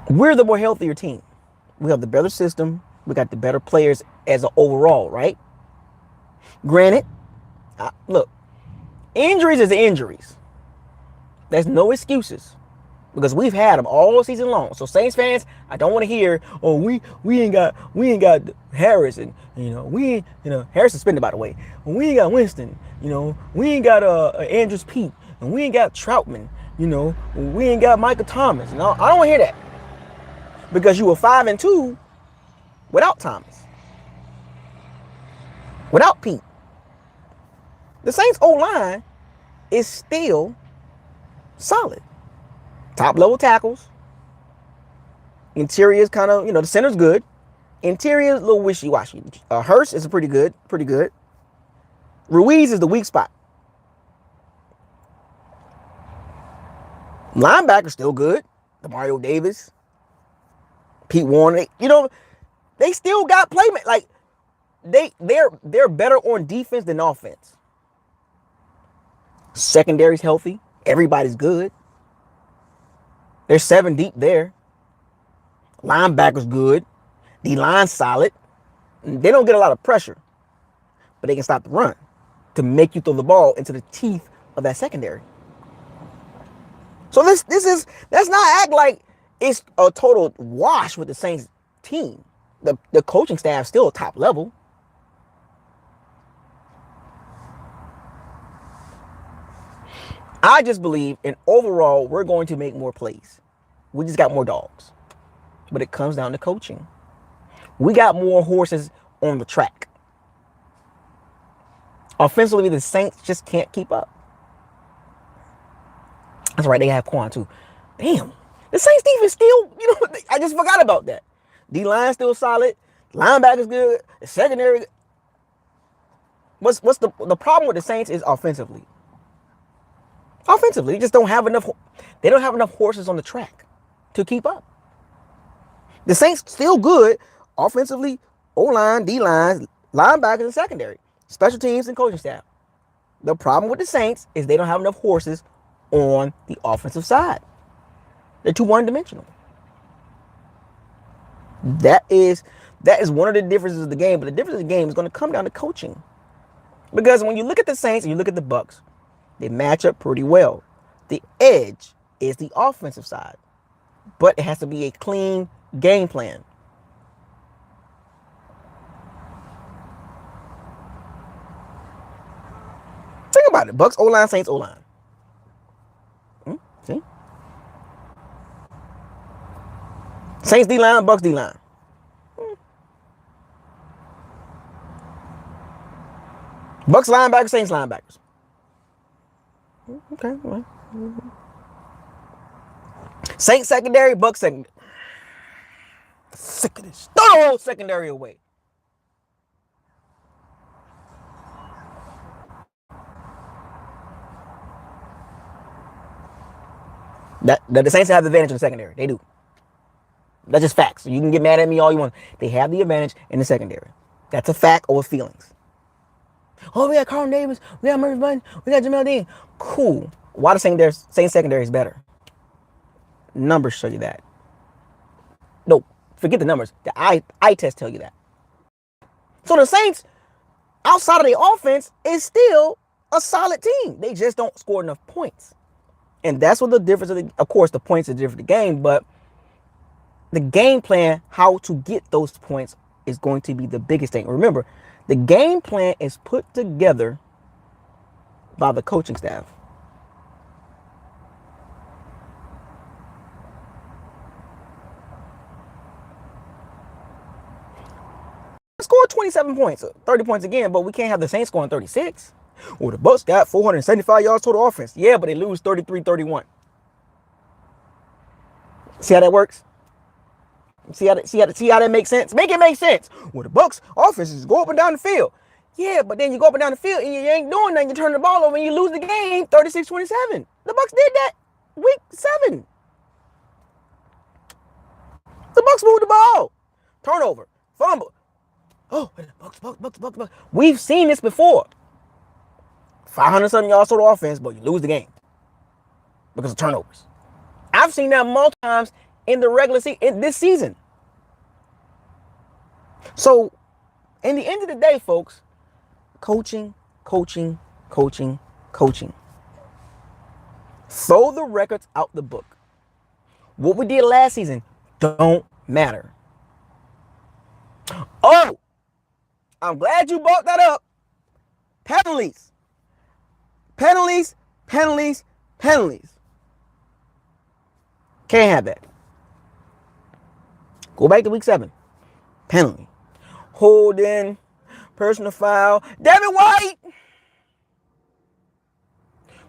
we're the more healthier team. We have the better system. We got the better players as an overall, right? Granted, look, injuries is injuries. There's no excuses because we've had them all season long. So Saints fans, I don't want to hear, oh, we ain't got Harris, and Harris suspended, by the way. We ain't got Winston, we ain't got Andrews Pete, and we ain't got Troutman, we ain't got Michael Thomas. No, I don't want to hear that because you were 5-2 without Thomas, without Pete. The Saints O-line is still solid. Top level tackles. Interior is kind of, the center's good. Interior is a little wishy-washy. Hurst is pretty good. Ruiz is the weak spot. Linebacker still good. Mario Davis. Pete Warner. They still got playmakers. Like, they're better on defense than offense. Secondary's healthy. Everybody's good. They're 7 deep there. Linebacker's good. D-line's solid. They don't get a lot of pressure, but they can stop the run to make you throw the ball into the teeth of that secondary. So let's not act like it's a total wash with the Saints team. The coaching staff still top level. I just believe in overall, we're going to make more plays. We just got more dogs. But it comes down to coaching. We got more horses on the track. Offensively, the Saints just can't keep up. That's right, they have Quan too. Damn. The Saints defense still, I just forgot about that. D-line still solid. Linebacker's good. The secondary. What's the problem with the Saints is offensively. Offensively, they just don't have enough. They don't have enough horses on the track to keep up. The Saints still good offensively, O-line, D-line, linebackers, and secondary, special teams, and coaching staff. The problem with the Saints is they don't have enough horses on the offensive side. They're too one-dimensional. That is one of the differences of the game. But the difference of the game is going to come down to coaching, because when you look at the Saints and you look at the Bucs, they match up pretty well. The edge is the offensive side, but it has to be a clean game plan. Think about it. Bucs O-line, Saints O-line. See? Saints D-line, Bucs D-line. Bucs linebackers, Saints linebackers. Okay. Well. Saints secondary, Bucs secondary. Sick of this. Throw the whole secondary away. The Saints have the advantage in the secondary. They do. That's just facts. You can get mad at me all you want. They have the advantage in the secondary. That's a fact over feelings. Oh, we got Carlton Davis, we got Murray Button, we got Jamel Dean. Cool. Why the same secondary is better? Numbers show you that. No, forget the numbers. The eye test tell you that. So the Saints, outside of the offense, is still a solid team. They just don't score enough points. And that's what the difference of course, the points are different in the game, but the game plan, how to get those points, is going to be the biggest thing. Remember, the game plan is put together by the coaching staff. Scored 27 points, 30 points again, but we can't have the Saints scoring 36. Well, the Bucs got 475 yards total offense. Yeah, but they lose 33-31. See how that works? See how that makes sense? Make it make sense. Well, the Bucs offense is go up and down the field. Yeah, but then you go up and down the field and you ain't doing nothing. You turn the ball over and you lose the game 36-27. The Bucs did that week 7. The Bucs moved the ball. Turnover. Fumble. Oh, Bucs. We've seen this before. 500-something yards total offense, but you lose the game because of turnovers. I've seen that multiple times in the regular season this season. So, in the end of the day, folks, coaching. Throw the records out the book. What we did last season don't matter. Oh, I'm glad you brought that up. Penalties. Can't have that. Go back to week 7. Penalty. Holding. Personal foul. Devin White.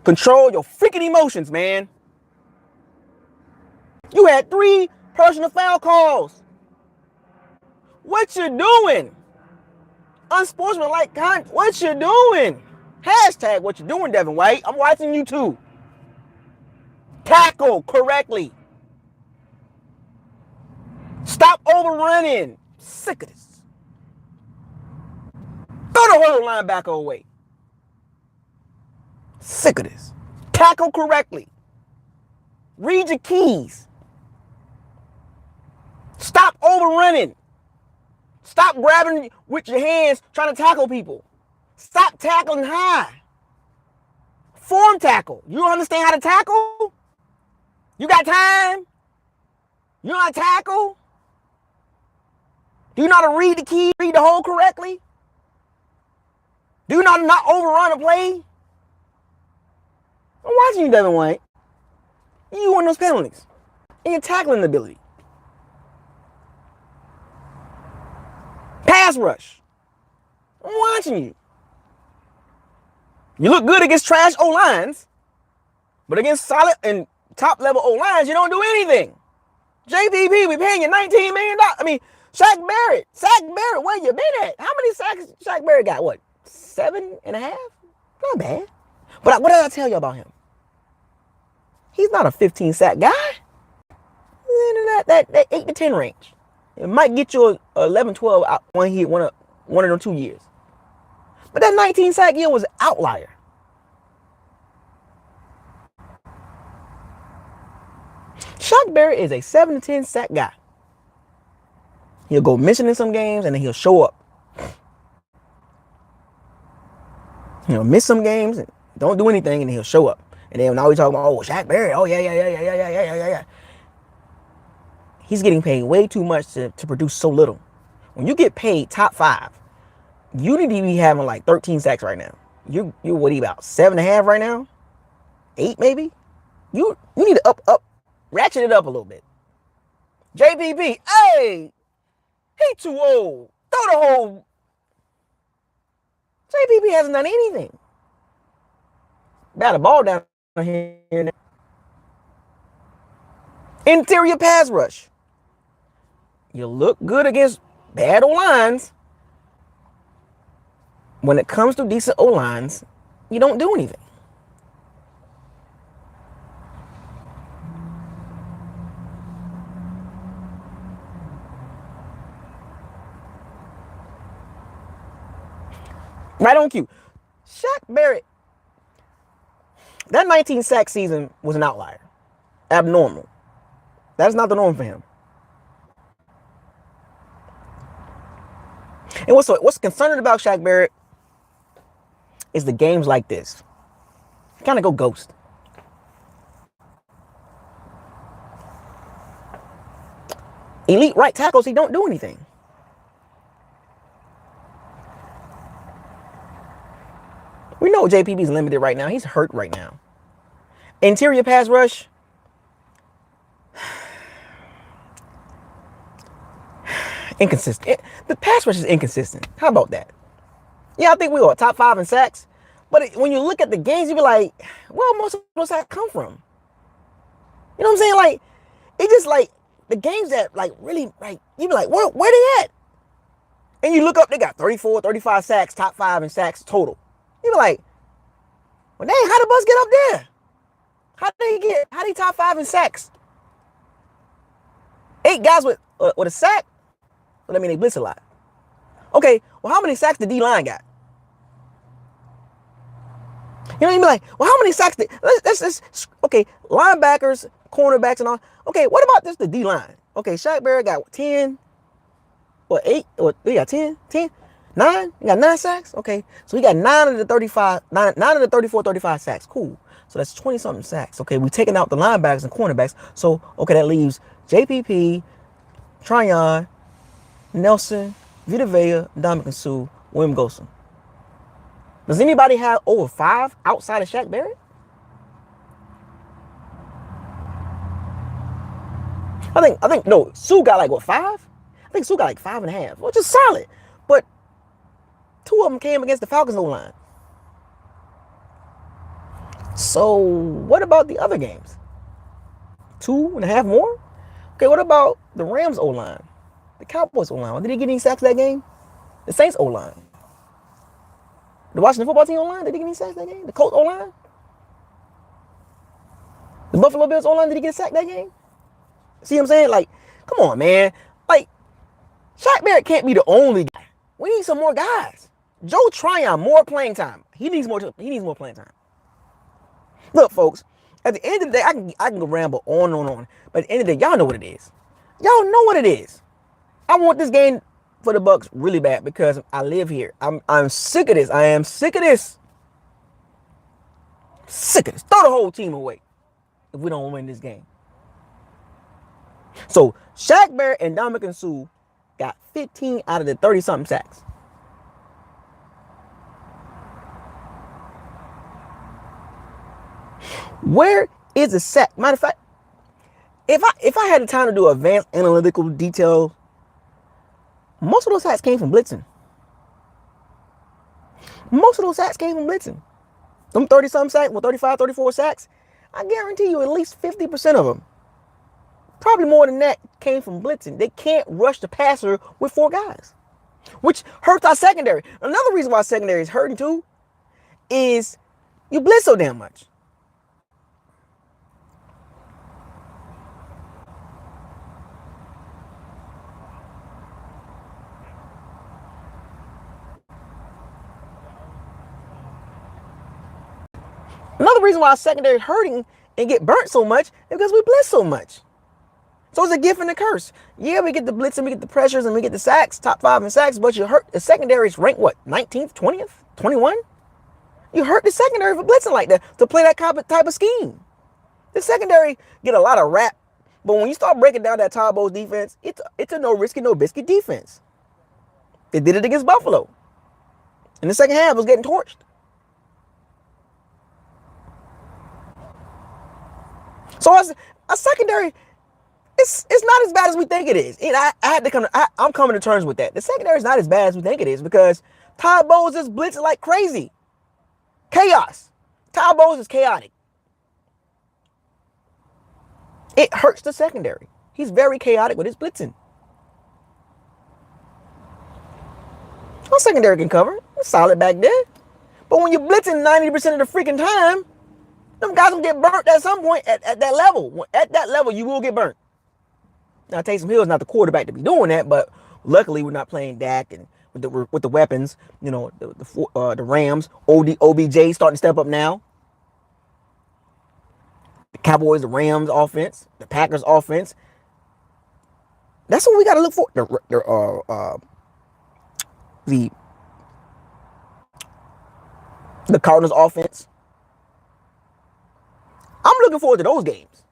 Control your freaking emotions, man. You had 3 personal foul calls. What you doing? Unsportsmanlike conduct. What you doing? Hashtag what you doing, Devin White. I'm watching you too. Tackle correctly. Stop overrunning. Sick of this. Throw the whole linebacker away. Sick of this. Tackle correctly. Read your keys. Stop overrunning. Stop grabbing with your hands trying to tackle people. Stop tackling high. Form tackle. You don't understand how to tackle? You got time? You know how to tackle? Do you know how to read the key, read the hole correctly? Do you know how to not overrun a play? I'm watching you, Devin White. You won those penalties. And your tackling ability. Pass rush. I'm watching you. You look good against trash O-lines, but against solid and top-level O-lines, you don't do anything. JPP, we paying you $19 million. I mean, Shaq Barrett, where you been at? How many sacks Shaq Barrett got? What, 7.5? Not bad. But what did I tell you about him? He's not a 15-sack guy. He's in that 8 to 10 range. It might get you 11, 12 out one of them 2 years. But that 19-sack year was an outlier. Shaq Barrett is a 7 to 10 sack guy. He'll go missing in some games and then he'll show up. He'll miss some games and don't do anything and then he'll show up. And then now we talking about, oh, Shaq Barrett. Oh, yeah. He's getting paid way too much to produce so little. When you get paid top 5, you need to be having like 13 sacks right now. You're what are you about? 7.5 right now? 8 maybe? You need to ratchet it up a little bit. JPP, hey, he too old. Throw the whole. JPP hasn't done anything. Got a ball down here. Interior pass rush. You look good against bad O-lines. When it comes to decent O-lines, you don't do anything. Right on cue. Shaq Barrett, that 19 sack season was an outlier. Abnormal. That's not the norm for him. And what's concerning about Shaq Barrett is the games like this. Kind of go ghost. Elite right tackles, he don't do anything. We know JPB's limited right now. He's hurt right now. Interior pass rush. Inconsistent. The pass rush is inconsistent. How about that? Yeah, I think we were top 5 in sacks. But when you look at the games, you be like, well, most of those sacks come from. You know what I'm saying? Like, it just like the games that like really like you be like, where they at? And you look up, they got 34, 35 sacks, top 5 in sacks total. You be like, well, dang, how the Bucs get up there? How they top 5 in sacks? 8 guys with a sack? Well, I mean, they blitz a lot. Okay, well, how many sacks the D-line got? You know what I mean? Like, well, how many sacks did... Okay, linebackers, cornerbacks, and all. Okay, what about just the D-line? Okay, Shaq Barrett got 10, 8? He got 10? 10? 9? He got 9 sacks? Okay, so he got 9 of the 35, 9 of the 34, 35 sacks. Cool. So that's 20-something sacks. Okay, we're taking out the linebackers and cornerbacks. So, okay, that leaves JPP, Tryon, Nelson, Vita, Ndamukong Suh, William Gosen. Does anybody have over 5 outside of Shaq Barrett? I think no, Suh got like what, 5? I think Suh got like 5.5, which is solid. But 2 of them came against the Falcons O-line. So what about the other games? 2.5 more? Okay, what about the Rams O-line? The Cowboys O-line? Did he get any sacks that game? The Saints O-line? The Washington football team O-line? Did he get any sacks that game? The Colts O-line? The Buffalo Bills O-line? Did he get a sack that game? See what I'm saying? Like, come on, man. Like, Shaq Barrett can't be the only guy. We need some more guys. Joe Tryon, more playing time. He needs more playing time. Look, folks, at the end of the day, I can go ramble on and on. But at the end of the day, y'all know what it is. Y'all know what it is. I want this game for the Bucs really bad because I live here. I'm sick of this. I am sick of this. Sick of this. Throw the whole team away if we don't win this game. So Shaq Barrett and Ndamukong Suh got 15 out of the 30-something sacks. Where is the sack? Matter of fact, if I had the time to do advanced analytical detail, most of those sacks came from blitzing. Most of those sacks came from blitzing. Them 30-something sacks, 35, 34 sacks, I guarantee you at least 50% of them, probably more than that, came from blitzing. They can't rush the passer with 4 guys, which hurts our secondary. Another reason why our secondary is hurting too is you blitz so damn much. Another reason why our secondary is hurting and get burnt so much is because we blitz so much. So it's a gift and a curse. Yeah, we get the blitz and we get the pressures and we get the sacks, top 5 in sacks, but you hurt the secondary is ranked what, 19th, 20th, 21? You hurt the secondary for blitzing like that to play that type of scheme. The secondary get a lot of rap, but when you start breaking down that Todd Bowles defense, it's a no risky, no biscuit defense. They did it against Buffalo. In the second half, it was getting torched. So a secondary, it's not as bad as we think it is. And I'm coming to terms with that. The secondary is not as bad as we think it is because Todd Bowles is blitzing like crazy. Chaos. Todd Bowles is chaotic. It hurts the secondary. He's very chaotic with his blitzing. Our secondary can cover. It's solid back there. But when you're blitzing 90% of the freaking time, them guys will get burnt at some point at that level. At that level, you will get burnt. Now, Taysom Hill is not the quarterback to be doing that, but luckily we're not playing Dak and with the weapons. You know, the Rams, OBJ starting to step up now. The Cowboys, the Rams offense, the Packers offense. That's what we got to look for. The Cardinals offense. I'm looking forward to those games.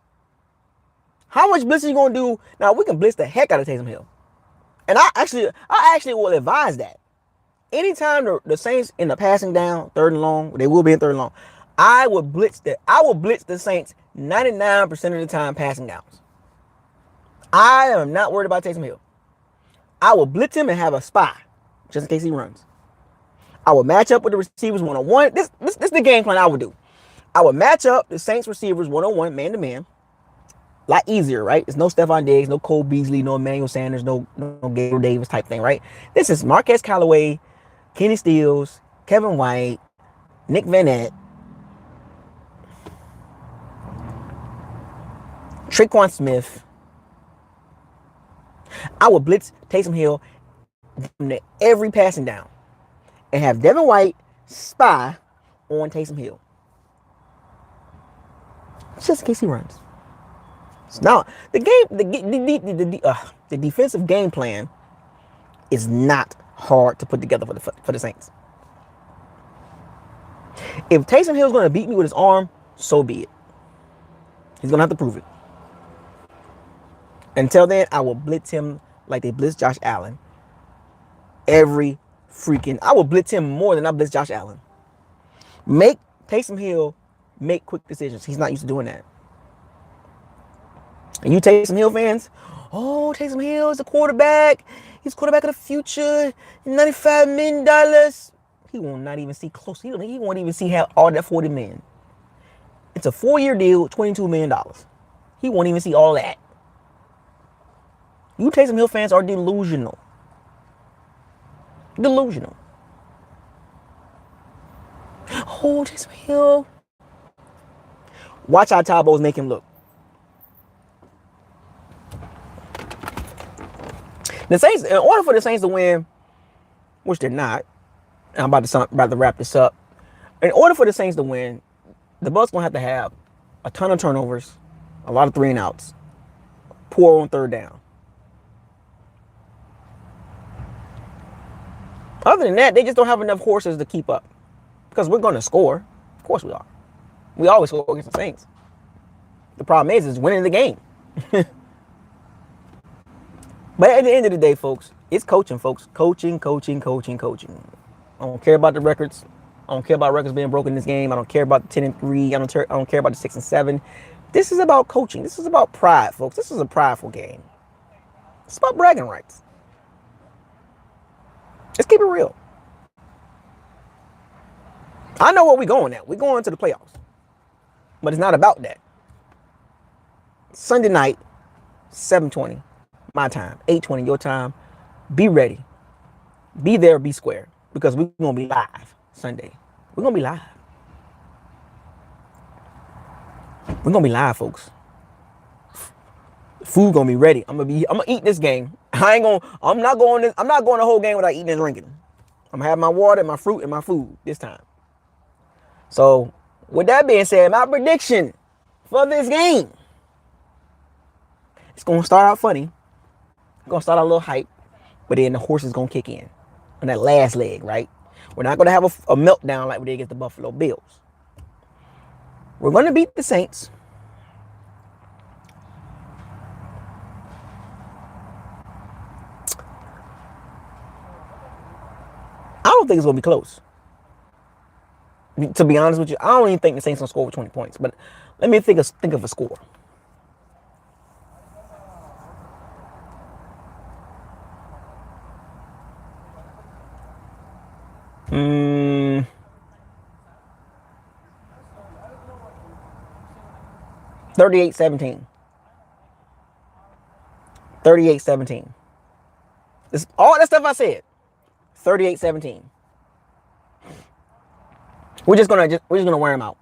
How much blitzing you gonna do? Now we can blitz the heck out of Taysom Hill, and I actually will advise that. Anytime the Saints in the passing down, third and long, they will be in third and long. I will blitz the Saints 99% of the time passing downs. I am not worried about Taysom Hill. I will blitz him and have a spy, just in case he runs. I will match up with the receivers one-on-one. This is the game plan I would do. I would match up the Saints receivers one-on-one, man-to-man. A lot easier, right? There's no Stephon Diggs, no Cole Beasley, no Emmanuel Sanders, no Gabriel Davis type thing, right? This is Marquez Callaway, Kenny Stills, Kevin White, Nick Vanette, Tre'Quan Smith. I would blitz Taysom Hill every passing down and have Devin White spy on Taysom Hill. Just in case he runs. Now, the defensive game plan is not hard to put together for the Saints. If Taysom Hill's going to beat me with his arm, so be it. He's going to have to prove it. Until then, I will blitz him like they blitz Josh Allen. I will blitz him more than I blitz Josh Allen. Make Taysom Hill make quick decisions. He's not used to doing that. And you Taysom Hill fans, oh, Taysom Hill is a quarterback. He's quarterback of the future. $95 million. He will not even see close. He won't even see all that $40 million. It's a 4-year deal, $22 million. He won't even see all that. You Taysom Hill fans are delusional. Delusional. Oh, Taysom Hill. Watch how Tabo's make him look. The Saints, in order for the Saints to win, which they're not, I'm about to wrap this up. In order for the Saints to win, the Bucs gonna have to have a ton of turnovers, a lot of 3 and outs, poor on third down. Other than that, they just don't have enough horses to keep up. Because we're going to score. Of course we are. We always score against the Saints. The problem is winning the game. But at the end of the day, folks, it's coaching, folks. Coaching. I don't care about the records. I don't care about records being broken in this game. I don't care about the 10-3. I don't care about the 6-7. This is about coaching. This is about pride, folks. This is a prideful game. It's about bragging rights. Let's keep it real. I know where we're going at. We're going to the playoffs. But it's not about that. Sunday night, 7:20, my time, 8:20, your time. Be ready. Be there, be square. Because we're going to be live Sunday. We're going to be live. We're going to be live, folks. Food going to be ready. I'm going to eat this game. I'm not going the whole game without eating and drinking. I'm going to have my water, my fruit, and my food this time. So, with that being said, my prediction for this game. It's going to start out funny. It's going to start out a little hype. But then the horse is going to kick in. On that last leg, right? We're not going to have a meltdown like we did against the Buffalo Bills. We're going to beat the Saints. I don't think it's going to be close. To be honest with you, I don't even think the Saints going to score with 20 points. But let me think of a score. Hmm. 38-17. 38-17. This all that stuff I said. 38-17. We're just gonna wear them out.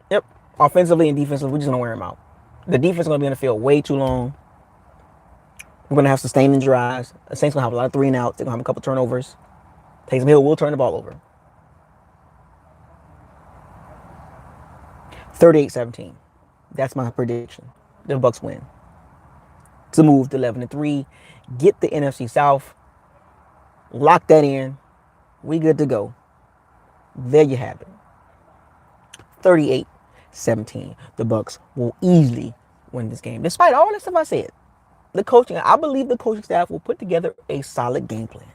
Yep. Offensively and defensively, we're just gonna wear them out. The defense is gonna be on the field way too long. We're going to have sustained drives. The Saints going to have a lot of 3-and-outs. They're going to have a couple turnovers. Taysom Hill will turn the ball over. 38-17. That's my prediction. The Bucs win to move to 11-3. Get the NFC South. Lock that in. We good to go. There you have it. 38-17. The Bucs will easily win this game. Despite all the stuff I said, I believe the coaching staff will put together a solid game plan.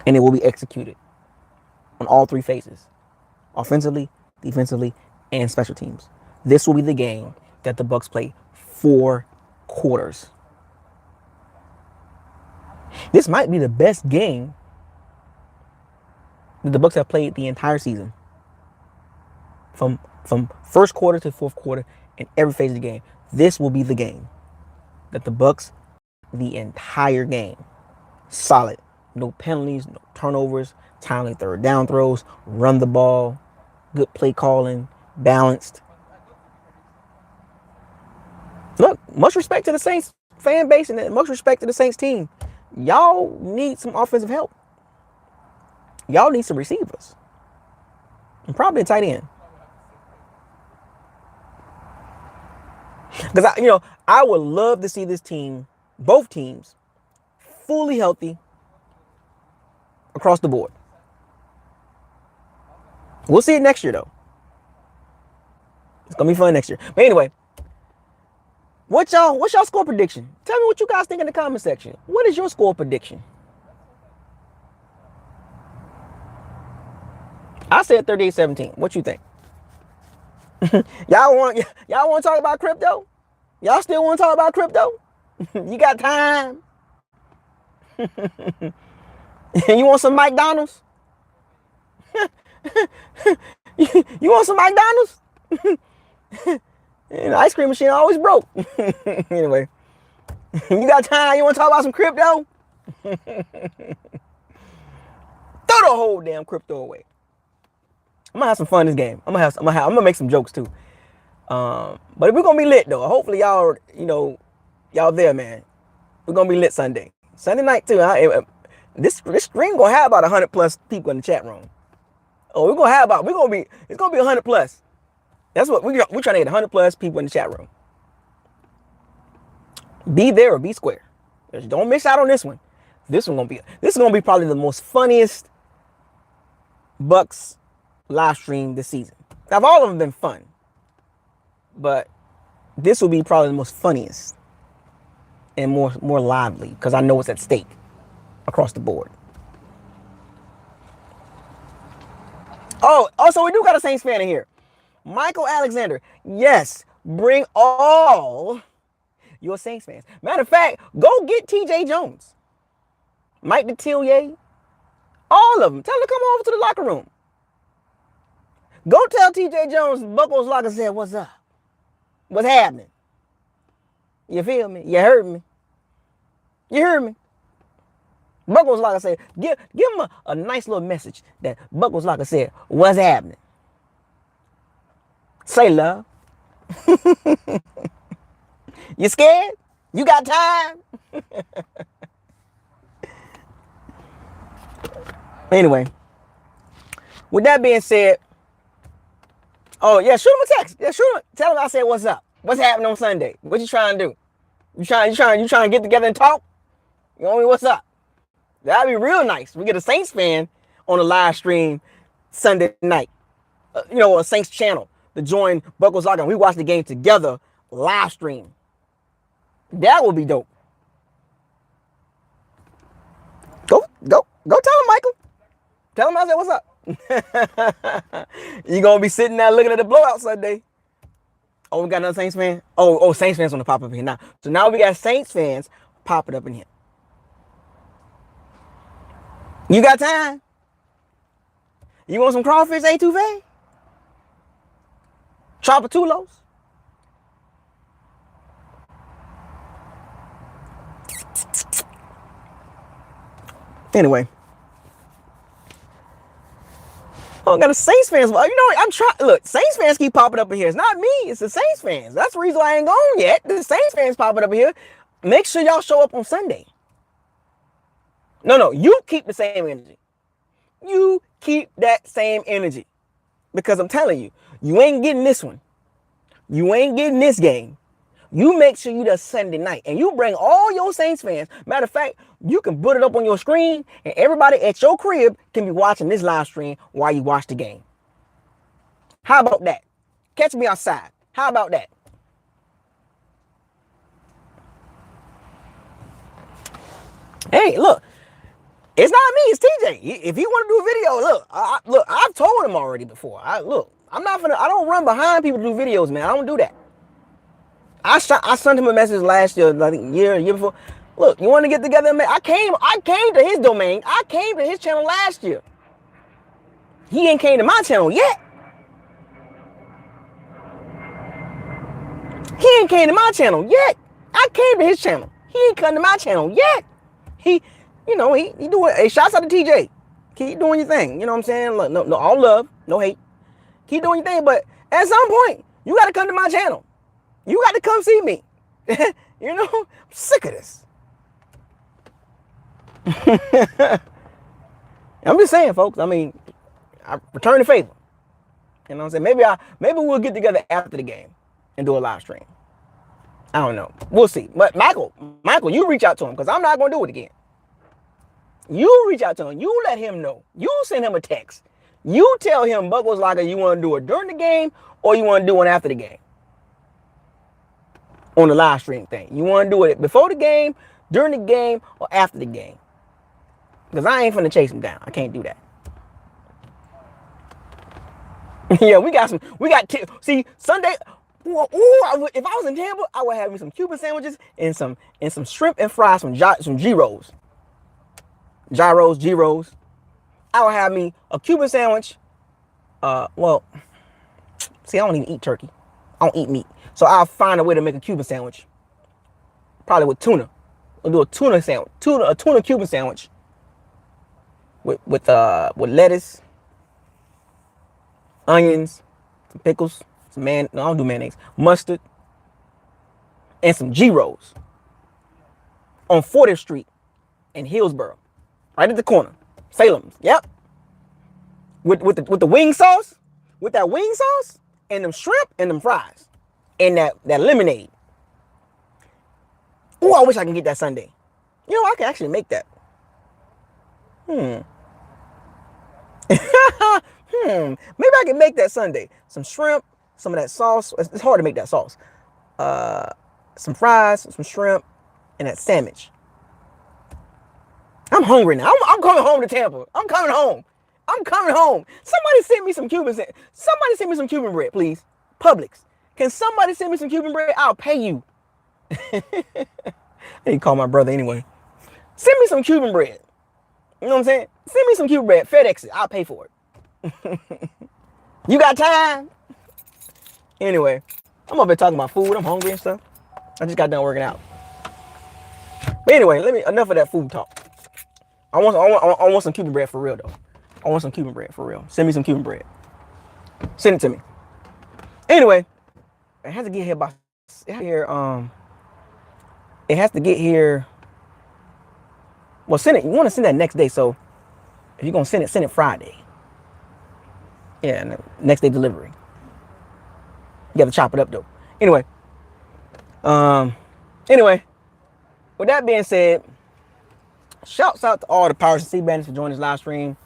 And it will be executed on all three phases. Offensively, defensively, and special teams. This will be the game that the Bucs play 4 quarters. This might be the best game that the Bucs have played the entire season. From first quarter to fourth quarter in every phase of the game. This will be the game that the Bucs the entire game. Solid. No penalties, no turnovers, timely third down throws, run the ball, good play calling, balanced. Look, much respect to the Saints fan base and much respect to the Saints team. Y'all need some offensive help. Y'all need some receivers. And probably a tight end. Because, I would love to see this team, both teams, fully healthy across the board. We'll see it next year, though. It's going to be fun next year. But anyway, what's y'all score prediction? Tell me what you guys think in the comment section. What is your score prediction? I said 38-17. What you think? Y'all want to talk about crypto? Y'all still want to talk about crypto? You got time? You want some McDonald's? You want some McDonald's? The ice cream machine always broke. Anyway, you got time? You want to talk about some crypto? Throw the whole damn crypto away. I'm gonna have some fun this game. I'm gonna make some jokes too. But we're gonna be lit though. Hopefully y'all, y'all there, man. We're gonna be lit Sunday night too. This stream gonna have about 100+ people in the chat room. Oh, it's gonna be 100+. That's what we're trying to get 100+ people in the chat room. Be there or be square. Don't miss out on this one. This is gonna be probably the most funniest Bucs live stream this season. Now, all of them been fun, but this will be probably the most funniest and more lively because I know what's at stake across the board. Oh, also we do got a Saints fan in here. Michael Alexander. Yes, bring all your Saints fans. Matter of fact, go get TJ Jones, Mike Detillier, all of them. Tell them to come over to the locker room. Go tell TJ Jones, BucosLocker said, what's up? What's happening? You feel me? You heard me? You heard me? BucosLocker said, give him a nice little message that BucosLocker said, what's happening? Say love. You scared? You got time? Anyway, with that being said, oh yeah, shoot him a text. Yeah, shoot him. Tell him I said what's up. What's happening on Sunday? What you trying to do? You trying to get together and talk? You know what I mean? What's up? That'd be real nice. We get a Saints fan on a live stream Sunday night. A Saints channel to join BucosLocker and we watch the game together live stream. That would be dope. Go tell him, Michael. Tell him I said what's up. You gonna be sitting there looking at the blowout Sunday. Oh, we got another Saints fan? Oh, Saints fans want to pop up here now. So now we got Saints fans popping up in here. You got time? You want some crawfish, A2V? Chopatulos? Anyway. Oh, got a Saints fans. You know, I'm trying. Look, Saints fans keep popping up in here. It's not me. It's the Saints fans. That's the reason why I ain't gone yet. The Saints fans popping up in here. Make sure y'all show up on Sunday. No, you keep the same energy. You keep that same energy. Because I'm telling you, you ain't getting this one. You ain't getting this game. You make sure you does Sunday night. And you bring all your Saints fans. Matter of fact, you can put it up on your screen and everybody at your crib can be watching this live stream while you watch the game. How about that? Catch me outside. How about that? Hey, look. It's not me. It's TJ. If he want to do a video, look. I've told him already before. I don't run behind people to do videos, man. I don't do that. I sent him a message last year, I think year before. Look, you want to get together? Man, I came to his domain. I came to his channel last year. He ain't came to my channel yet. He ain't came to my channel yet. I came to his channel. He ain't come to my channel yet. He doing. Hey, shouts out to TJ. Keep doing your thing. You know what I'm saying? Look, no, all love, no hate. Keep doing your thing, but at some point, you got to come to my channel. You got to come see me. You know, I'm sick of this. I'm just saying, folks. I mean, I return the favor. You know what I'm saying? Maybe we'll get together after the game and do a live stream. I don't know. We'll see. But Michael, you reach out to him because I'm not going to do it again. You reach out to him. You let him know. You send him a text. You tell him, BucosLocker, you want to do it during the game or you want to do one after the game. On the live stream thing. You want to do it before the game, during the game, or after the game. Because I ain't finna chase him down. I can't do that. Yeah, see, Sunday, if I was in Tampa, I would have me some Cuban sandwiches and some shrimp and fries, some gyros. Gyros. I would have me a Cuban sandwich. Well, see, I don't even eat turkey. I don't eat meat. So I'll find a way to make a Cuban sandwich. Probably with tuna. We'll do a tuna sandwich. A tuna Cuban sandwich. With lettuce, onions, some pickles, no, I don't do mayonnaise, mustard, and some gyros on 40th Street in Hillsborough, right at the corner, Salem's. Yep. With the wing sauce, with that wing sauce, and them shrimp and them fries, and that lemonade. Oh, I wish I can get that Sunday. You know, I can actually make that. Maybe I can make that Sunday. Some shrimp, some of that sauce. It's hard to make that sauce. Some fries, some shrimp, and that sandwich. I'm hungry now. I'm coming home to Tampa. I'm coming home. Somebody send me some Cuban bread, please. Publix. Can somebody send me some Cuban bread? I'll pay you. I need to call my brother anyway. Send me some Cuban bread. You know what I'm saying? Send me some Cuban bread. FedEx it. I'll pay for it. You got time? Anyway, I'm up here talking about food. I'm hungry and stuff. I just got done working out. But anyway, enough of that food talk. I want some Cuban bread for real though. I want some Cuban bread for real. Send me some Cuban bread. Send it to me. Anyway, it has to get here by it has to get here. Well, send it. You want to send that next day, so if you're gonna send it Friday. Yeah, next day delivery. You got to chop it up though. Anyway, with that being said, shouts out to all the Powers and Sea Bandits for joining this live stream.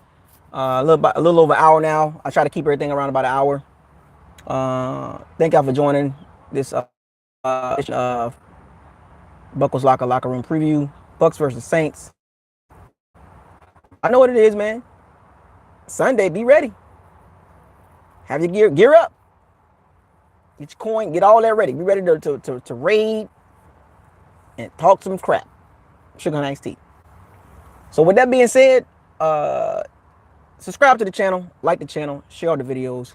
A little over an hour now. I try to keep everything around about an hour. Thank y'all for joining this edition of BucosLocker Locker Room Preview. Bucs versus Saints. I know what it is, man. Sunday, be ready. Have your gear up. Get your coin, get all that ready. Be ready to raid and talk some crap. Sugar and iced tea. So with that being said, subscribe to the channel, like the channel, share all the videos.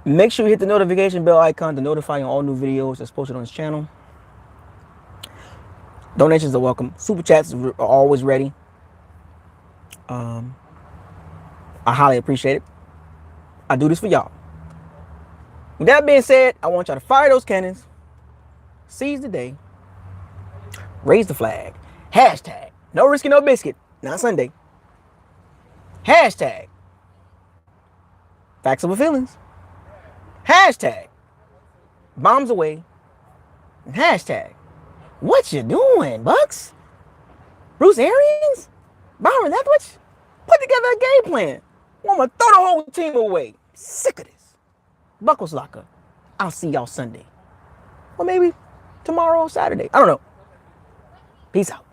Make sure you hit the notification bell icon to notify you on all new videos that's posted on this channel. Donations are welcome. Super chats are always ready. I highly appreciate it. I do this for y'all. With that being said, I want y'all to fire those cannons, seize the day, raise the flag. Hashtag, no risky, no biscuit. Not Sunday. Hashtag, facts over feelings. Hashtag, bombs away. And hashtag, what you doing, Bucs? Bruce Arians? Byron Leftwich? Put together a game plan. I'm going to throw the whole team away. Sick of this. BucosLocker. I'll see y'all Sunday. Or maybe tomorrow or Saturday. I don't know. Peace out.